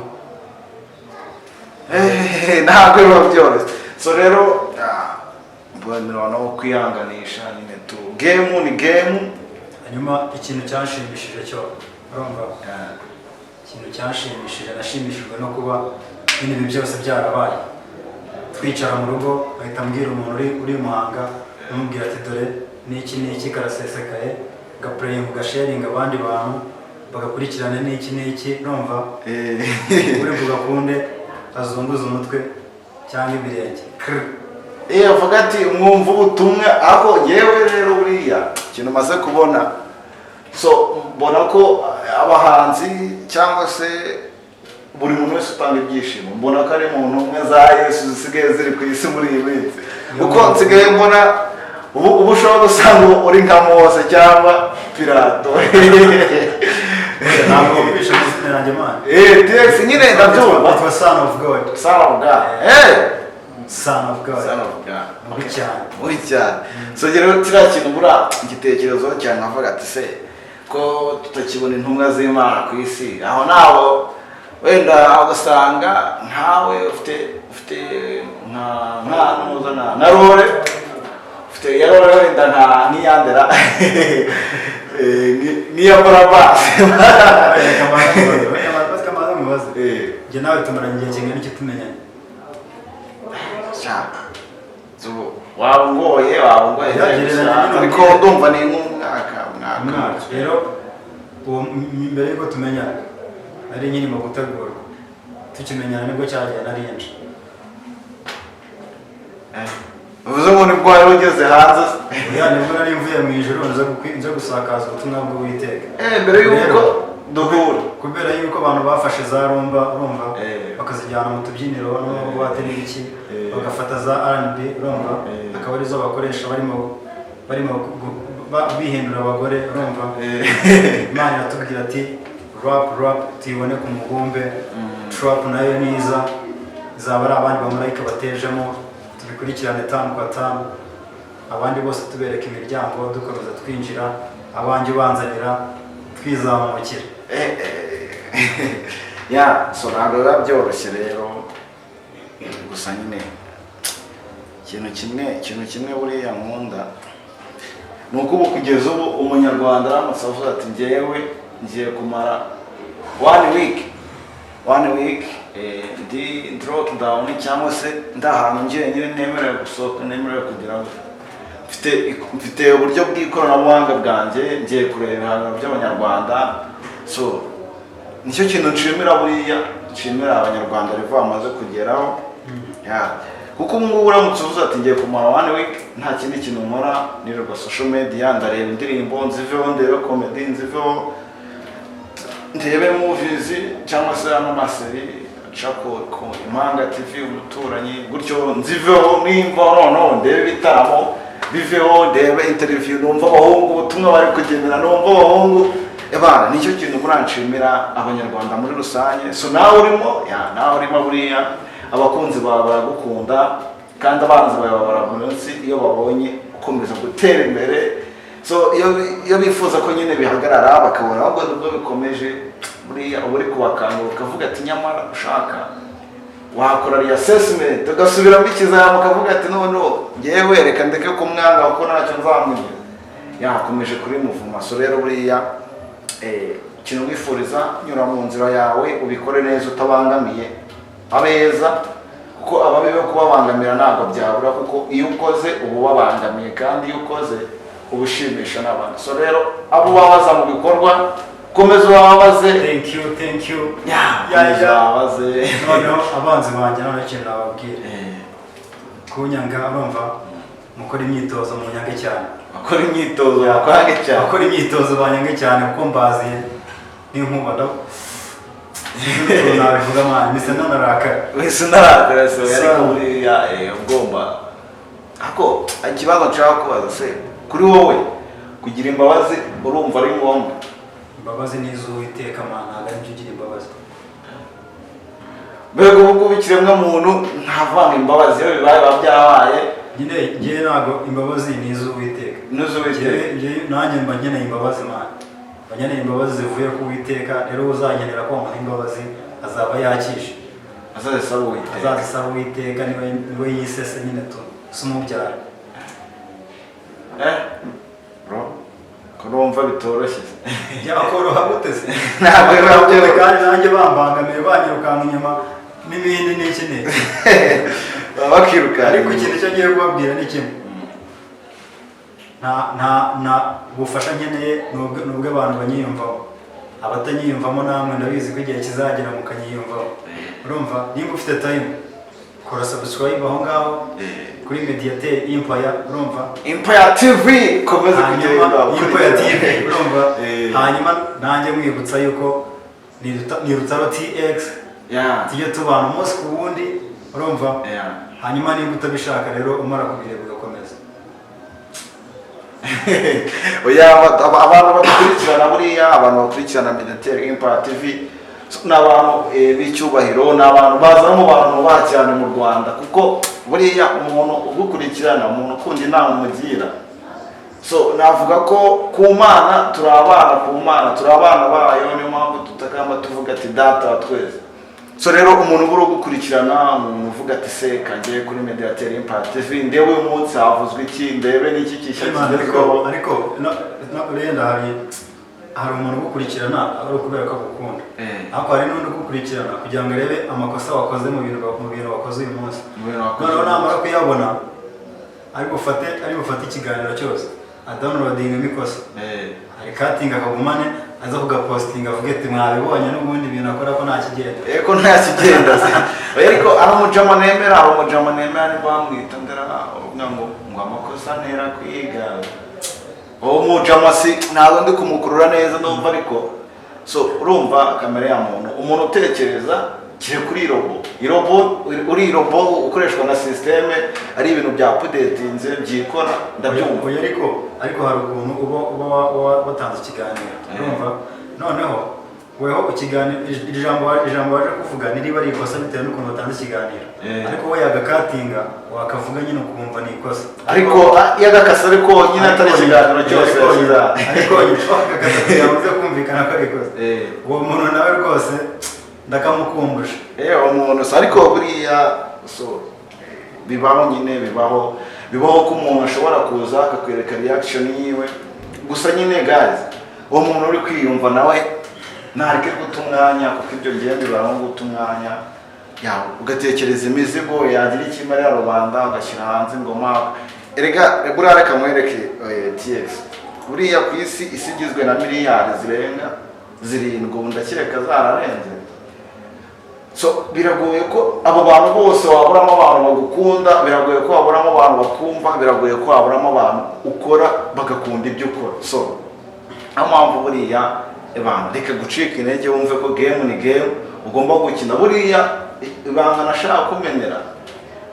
ntabwo biba byoroshye so rero mbona no kwihanganisha nyine tu game ni game hanyuma ikintu cyanshimishije cyo urumva ikintu cyanshimishije nashimishijwe no kuba ibintu byose byarabaye twicara mu rugo ahita ambwira umuntu uri Muhanga amubwira ati dore n'iki karasesekaye gapureyinga ugasharinga abandi bantu bagakurikirana n'iki numva uri bugakunde azunguza umutwe cyangwa ibirenge avuga ati mwumva ubutumwa aho yewe rero buriya ikintu maze kubona so mbona ko abahanzi cyangwa se buri muntu wese utanga ibyishimo mbona ko ari umuntu umwe za Yesu zisigaye ziri ku isi muri iyi minsi uko nsigaye mbona ubu ushobora gusanga uri nka Mose cyangwa Pilato ntabwo bishe izina ryanjye man TX nyine ndabyumva atwa son of God muri cyane so rero kiriya kintu bura igitekerezo cyane avuga ati se ko tutakibona intumwa z'Imana ku isi aho nabo wenda ugasanga nkawe ufite nka nuzana na role ufite yarore wenda nka niyandera niya barabasi kamaze mubaze njye nawe tumaranye igihe kingana iki tumenyanye waba ungoye ariko ndumva ni nk'umwaka rero mbere yuko tumenyana nari nyine mu gutegura tukimenyana nibwo cyagiye narinje uvuze ngo nibwo wari ugeze hanze nibwo nari mvuye mu ijoro nza gusakaza ubutumwa bw'Uwiteka mbere yuko duhura kubera yuko abantu bafashe za rumba bakazijyana mu tubyiniro n'amabwate n'ibiki bagafata za R&B rumva akaba arizo bakoresha barimo bihindura abagore rumva Imana iratubwira ati rap tuyibone ku mubumbe trap nayo niza izaba ari abandi bamarayika batejemo tubikurikirane tanu kwa tanu abandi bose tubereka imiryango dukomeza twinjira abandi banzanira twizamukira so ntabwo biba byoroshye rero gusa nyine ikintu kimwe buriya nkunda ni uko ubu kugeza ubu umunyarwanda aramutse avuga ati njyewe ngiye kumara one week ndi lockdown cyangwa se ndi ahantu njyenyine ntemerewe gusohoka ntemerewe kugira ngo mfite uburyo bw'ikoranabuhanga bwanjye ngiye kureba ibihangano by'abanyarwanda so nicyo kintu nshimira abanyarwanda riva bamaze kugeraho kuko ubu ngubu uramutse uvuze ati ngiye kumara one week nta kindi kintu nkora nirirwa social media ndareba indirimbo nziveho ndebe comedy nziveho ndebe movies cyangwa se amaseri aca ku Impanga TV umuturanyi gutyo nziveho nimba noneho ndebe ibitaramo biveho ndebe interview numva abahungu ubutumwa bari kugendera numva abahungu nicyo kintu muranshimira abanyarwanda muri rusange so nawe urimo buriya abakunzi bawe baragukunda kandi abanzi bawe baramunsi iyo babonye ukomeza gutera imbere so iyo bifuza ko nyine bihagarara bakabona ahubwo nubwo bikomeje buriya uba uri kubakangura ukavuga ati nyamara ushaka wakora reassessment ugasubira mu ikizami ukavuga ati noneho ngewe reka ndeke kumwanga kuko ntacyo nzamugira yakomeje kuri muvuma so rero buriya ikintu wifuriza nyura mu nzira yawe ubikore neza utabangamiye abeza kuko ababi bo kubabangamira ntabwo byabura kuko iyo ukoze uba ubabangamiye kandi iyo ukoze ubushimisha n'abantu so rero abo babaza mu bikorwa komeza ubabaze thank you babaze noneho abanzi banjye none ikintu nababwira kunyanga urumva mukora imyitozo mu nyange cyane bakora imyitozo banyange cyane kuko mbaziye n'inkuba nabivuga mwana mise narakara so yari buriya ugomba ako ikibazo nshaka kubaza se kuri wowe kugira imbabazi urumva ari ngombwa imbabazi n'iz'Uwiteka mana ntabwo ari byo ugira imbabazi mbega ubu ikiremwa muntu ntavanga imbabazi iyo bibaye biba byabaye nyine ntabwo imbabazi n'iz'Uwiteka nanjye mba nkeneye imbabazi mana nkeneye imbabazi zivuye ku Uwiteka rero uzankenera ko wamuha imbabazi azaba yakishe azazisaba Uwiteka niwe yisese nyine si umubyara bro kurumva bitoroshye byakoroha gute se ntabwo biba byoroshye kandi nanjye bambangamiye banyirukanka inyuma n'ibindi n'iki bakiruka ariko ikintu cyo ngiye kubabwira ni kimwe nta ubufasha nkeneye nubwo abantu banyiyumvamo abatanyiyumvamo namwe ndabizi ko igihe kizagera mukanyiyumvamo urumva nimba ufite time kora subscribe aho ngaho kuri Mediateur Empire urumva Empire TV komeza kugenda Empire TV urumva hanyuma nanjye mwibutsa yuko ni Rutaro TX tujye tubana umunsi ku wundi urumva hanyuma nimba utabishaka rero umara kubireba ugakomeza abantu bakurikirana buriya abantu bakurikirana Mediateur Empire TV n'abantu b'icyubahiro n'abantu baza mu bantu bacyane mu Rwanda kuko buriya umuntu ugukurikirana umuntu ukunda inama umugira so navuga ko ku Mana turi abana bayo niyo mpamvu tutakamba tuvuga ati data wa twese so rero umuntu ubura gukurikirana umuntu uvuga ati se kangiye kuri Mediateur Impact TV ndewe uyu munsi havuzwe iki ndebe n'iki kigezweho ariko renda hari umuntu ugukurikirana ari ukubera ko agukunda ariko hari n'undi ugukurikirana kugira ngo arebe amakosa wakoze mu bintu wakoze uyu munsi noneho namara kuyabona ari bufate ikiganiro cyose adownloadinga imikosa ari katinga akagumane aza kugapostinga avuga ati mwabibonye n'ubundi ibintu akora ko nta kigenda eko nta kigenda ariko ari umujama nemera ni bamwita ndera ngo amakosa ntera kwiga uwo mujama si ntabwo ndi kumukurura neza ndumva ariko so urumva kamera ya umuntu utekereza kire kuri robo ukoreshwa na systeme ari ibintu bya updatinze byikora ndabyumva ariko hari ukuntu uba watanze ikiganiro urumva noneho weho ikiganiro ijambo waje kuvuga niriba ari ikosa bitewe n'ukuntu watanze ikiganiro ariko we yagakatinga wakavuga nyine ukumva ni ikosa ariko yagakasa ariko nyine atari ikiganiro cyose ariko yavuze kumvikana ko ari ikosa uwo muntu nawe rwose ndakamukumbusha umuntu ariko buriya so bibaho nyine bibaho ko umuntu ashobora kuza akakwereka reaction yiwe gusa nyine guys uwo muntu uri kwiyumva nawe ntareke guta umwanya kuko ibyo ngiye bibaho guta umwanya ugatekereza imizigo yagira ikimarira rubanda agashyira hanze ingoma erega buriya reka mwereke TX buriya ku isi igizwe na miliyari zirenga 7 ndakeka zararenze so biragoye ko abo bantu bose waburamo abantu bagukunda biragoye ko waburamo abantu bakumva biragoye ko waburamo abantu ukora bagakunda ibyo ukora so amamvu buriya abantu reka gucika intege wumve ko game ni game ugomba gukina buriya ibanga nashaka kumenera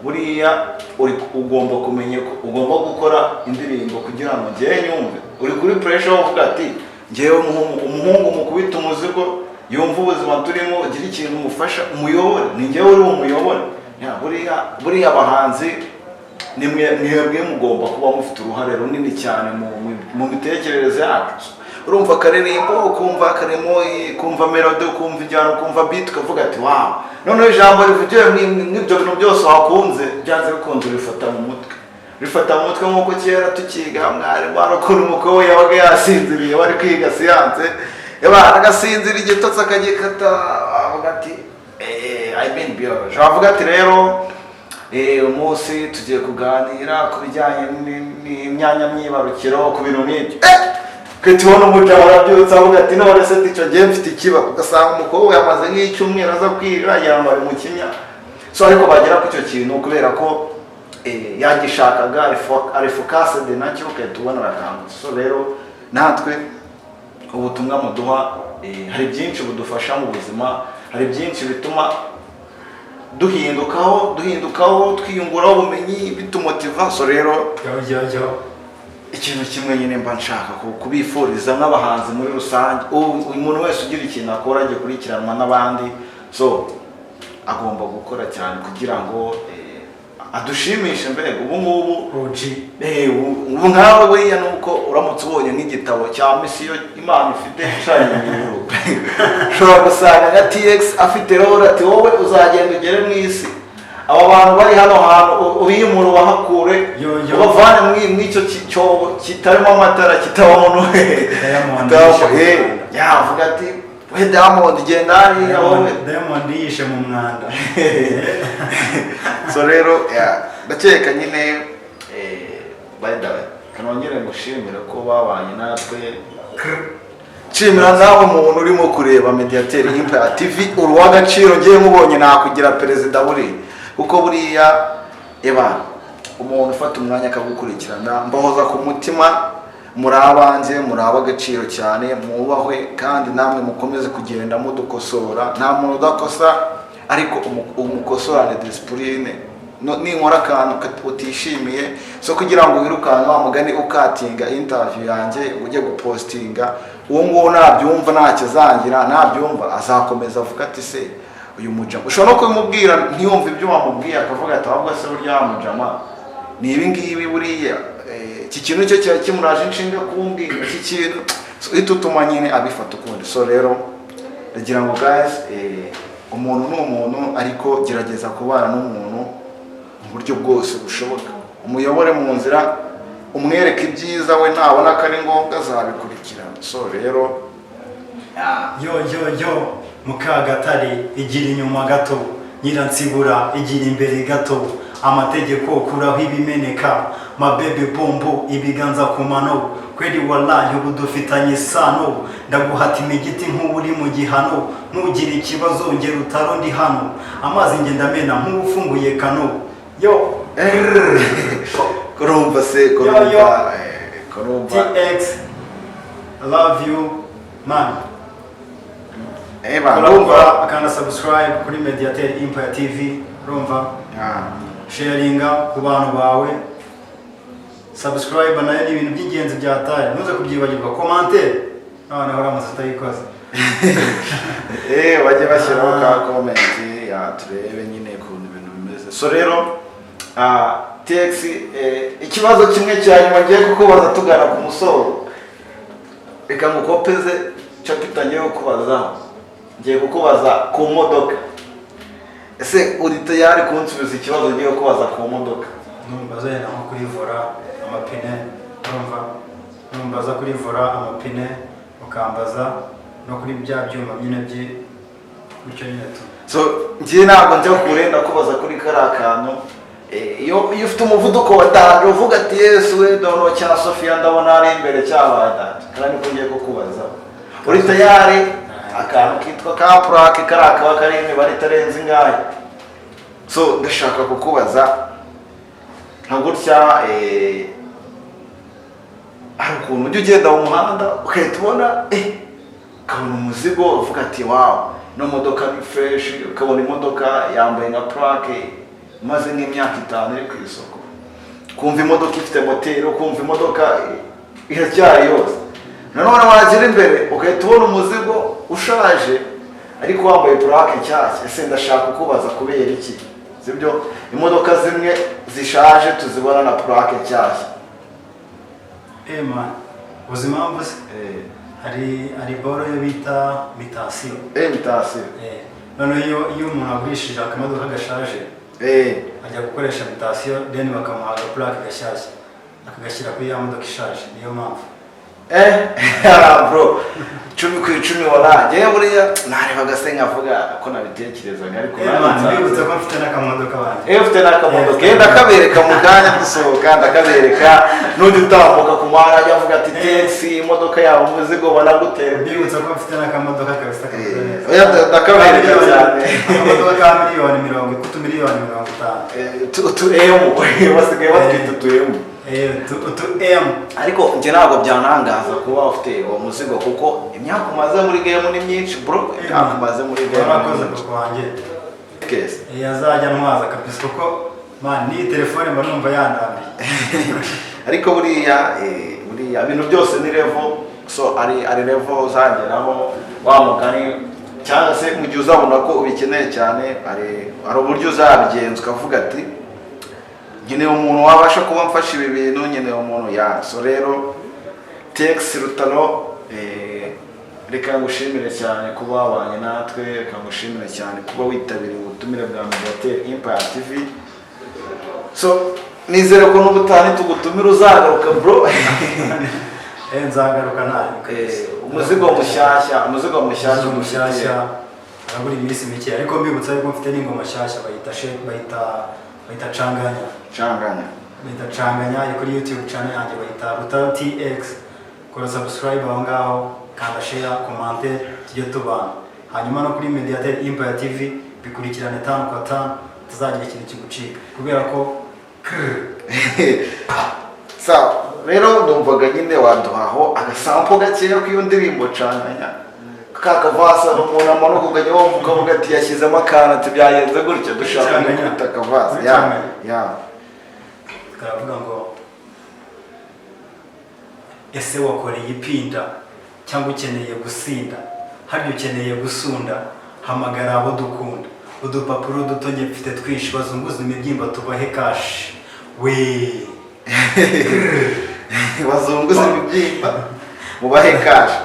buriya ugomba kumenya ko ugomba gukora indirimbo kugira ngo ngiye nyumve uri kuri pressure uvuga ati ngiye umuhungu mukubita umuzigo yumva ubuzima turimo ugira ikintu umufasha umuyobore ni ngewe uri umuyobore buriya abahanzi nimwe mugomba kuba mufite uruhare runini cyane mu mitekerereze yacu urumva akaririmbo ukumva akarimo kumva melody ukumva injyana ukumva beat ukavuga ati wow noneho ijambo rivugiwe n'ibyo bintu byose wakunze byanze bikunze rifata mu mutwe nk'uko kera tukiga mwarimu arakora umukobwa yabaga yasinziriye bari kwiga siyanse agasinzira igitotsi akagikata avuga ati biology avuga ati rero umunsi tugiye kuganira ku bijyanye n'imyanya myibarukiro ku bintu nk'ibyo tubona umujama arabyutse avuga ati none se icyo gihe mfite ikibazo ugasanga umukobwa yamaze nk'icyumweru aza kwiga yambaye umukinya so ariko bagera ku icyo kintu kubera ko yagishakaga ari focused nacyo ukahita ubona arakangutse so rero natwe ubutumwa muduha hari byinshi budufasha mu buzima hari byinshi bituma duhindukaho twiyunguraho ubumenyi bitumotiva so rero ikintu kimwe nyine mba nshaka kubifuriza nk'abahanzi muri rusange umuntu wese ugira ikintu akora agiye kurikiranwa n'abandi so agomba gukora cyane kugira ngo adushimishe mbere ubu nkawe buriya nuko uramutse ubonye nk'igitabo cya misiyo imana ifite ishanye mu ijuru ushobora gusanga nka TX afite role ati wowe uzagenda ugere mu isi aba bantu bari hano hantu ubiyimura ubahakure ubavane mu icyo cyobo kitarimo amatara kitabamo yavuga ati we Diamond genda hariya wowe Diamond yishe mu mwanda so rero ndakeka nyine by the way kanongere ngushimira ko babanye natwe nshimira nawe umuntu urimo kureba Mediateur Impact TV uruwagaciro ngiye mubonye nakugira perezida buri kuko buriya umuntu ufata umwanya akagukurikirana mbahoza ku mutima muri abanjye muri abagaciro cyane mubahwe kandi namwe mukomeze kugenda mudukosora nta muntu udakosa ariko umukosorane discipline ninkora akantu utishimiye so kugira ngo wirukanke wa mugani ukatinga interview yanjye ujye gupostinga uwo nguwo nabyumva ntakizangira nabyumva azakomeza avuga ati se uyu mujama ushobora no kubimubwira ntiyumve ibyo wamubwiye akavuga ati ahubwo se burya mujama ni ibi ngibi buriya iki kintu cyo cyari kimuraje inshinga kumbwira iki kintu itutuma nyine abifata ukundi so rero ndagira ngo guys umuntu ni umuntu ariko gerageza kubana n'umuntu mu buryo bwose bushoboka, umuyobore mu nzira, umwereke ibyiza, we ntabona ko ari ngombwa azabikurikirana. So rero yo Mukagatare igira inyuma gato, Nyiransibura igira imbere gato, amategeko kuraho ibimeneka, mabebe bombo ibiganza ku mano, kweli wallahi ubu dufitanye isano, ndaguhatima igiti nk'uri mu gihano, ntugire ikibazo ngera utaro ndi hano, amazi ngenda mena nk'ufunguye kano. Yo kurumva se kurumva TX I love you man. urumva akanda subscribe kuri Mediateur Empire TV, urumva sharinga ku bantu bawe, subscribe nayo ni ibintu by'ingenzi byataye, ntuze kubyibagirwa, commentaire none hora amasata yikoze bajye bashyiraho ka comment turebe nyine ukuntu ibintu bimeze. So rero TX ikibazo kimwe cya nyuma ngiye kukubaza tugana ku musoro, reka ngukopeze chapter ngiye kukubaza, ngiye kukubaza ku modoka. Ese uri tayari kunsubiza ikibazo ngiye kukubaza ku modoka? numbaza nko kuri vora amapine, urumva numbaza kuri vora amapine, ukambaza no kuri bya byuma nyine bityo nyine tu. So ngiye ntabwo njya kurenda kubaza kuri karakantu. Iyo ufite umuvuduko wa danje uvuga ati Yesu we dono cya Sofia ndabona ari imbere cy'abada, kandi ko ngiye kukubaza uri tayari akantu kitwa ka plaque karaka karine bari tarenze ingahe. So ndashaka kukubaza nka gutya hari ukuntu ujya ugenda mu muhanda ukahita ubona ukabona umuzigo uvuga ati wow no modoka ni fresh, ukabona imodoka yambaye nka plaque maze nk'imyaka 5 iri ku isoko, kumva imodoka ifite moteri, kumva imodoka iracyari yose, nanone wagera imbere ukahita ubona umuzigo ushaje ariko wambaye plaque nshyashya. Ese ndashaka kukubaza kubera iki sibyo imodoka zimwe zishaje tuzibona na plaque nshyashya? Man ubuzima mvuze hari boro yo bita mitasiyo. Mitasiyo none iyo umuntu agurishije akamodoka gashaje ajya gukoresha mitasiyo, then bakamuha plaque gashyashya akagashyira kuri ya modoka ishaje. Niyo mpamvu bro 10/10 warangiye buriya nareba gasenga avuga ko nabitekerezaga, ariko nabibutse ko mfite n'akamodoka banje. Ufite n'akamodoka ndakabereka mu kanya dusohoka, ndakabereka n'udutambuka ku mahara ajya avuga ati taxi imodoka yawe umuzigo banagutera. Nabibutse ko mfite n'akamodoka kabisa ndakabereka cyane akamodoka ka miliyoni 50 basigaye batwita utuyemo ariko njye ntabwo byanangaza kuba ufite uwo muzigo, kuko imyaka umaze muri game ni myinshi bro. Imyaka umaze muri game warakoze kuko wanjye yazajya ntwaza kabisa, kuko man ni telefone mba numva yandambiye ariko buriya ibintu byose ni level. So ari level uzageraho wa mugani, cyangwa se mu gihe uzabona ko ubikeneye cyane ari uburyo uzabigenza ukavuga ati nyine umuntu wabasha kuba mfasha ibi bintu, nyine umuntu so rero TX Rutaro reka ngushimire cyane kuba wabanye natwe, reka ngushimire cyane kuba witabiriye ubutumire bwa Mediateur Empire TV. So nizere ko n'ubutani tugutumira uzagaruka bro. nzagaruka nawe umuzigo mushyashya arabura iminsi mike, ariko mbibutsa yuko mfite n'ingoma nshyashya bayita canganya iri kuri YouTube channel yanjye bayita Rutaro TX. Kora subscribe aho ngaho, kanda share, comment, tujye tubana. Hanyuma no kuri Mediateur Empire TV bikurikirane 5 kwa 5, tuzagira ikintu kigucika kubera ko sawa. Rero ndumvaga nyine waduhaho agasampo gakeya k'iyo ndirimbo canganya kakavasa umuntu amanuka ukajya wumva ukavuga ati yashyizemo akantu ati byagenze gutya dushaka gukubita akavasa karavuga ngo ese wakoreye ipinda cyangwa ukeneye gusinda, harya ukeneye gusunda, hamagara abo dukunda, udupapuro duto njye mfite twinshi bazunguza imibyimba tubahe kashi we bazunguza imibyimba mubahe kashi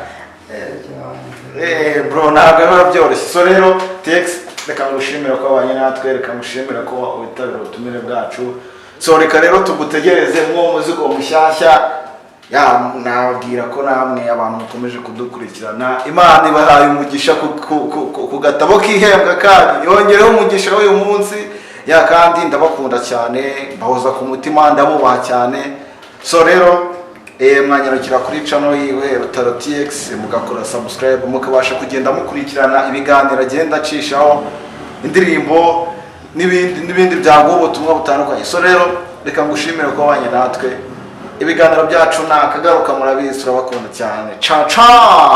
bro, ntabwo biba byoroshye. So rero TX reka ngushimire ko wabanye natwe, reka ngushimire ko witabira ubutumire bwacu. So reka rero tugutegereze mu muzigo mushyashya. Nababwira ko namwe abantu mukomeje kudukurikirana, Imana ibahaye umugisha ku gatabo k'ihembwa kandi yongereho umugisha w'uyu munsi. Kandi ndabakunda cyane, bahoza ku mutima, ndabubaha cyane. So rero mwanyarukira kuri channel yiwe Rutaro TX, mugakora subscribe, mukabasha kugenda mukurikirana ibiganiro agenda acishaho, indirimbo n'ibindi byago ubutumwa butandukanye. So rero reka ngushimire ko wabanye natwe, ibiganiro byacu nakagaruka, murabizi turabakunda cyane. Ciao ciao.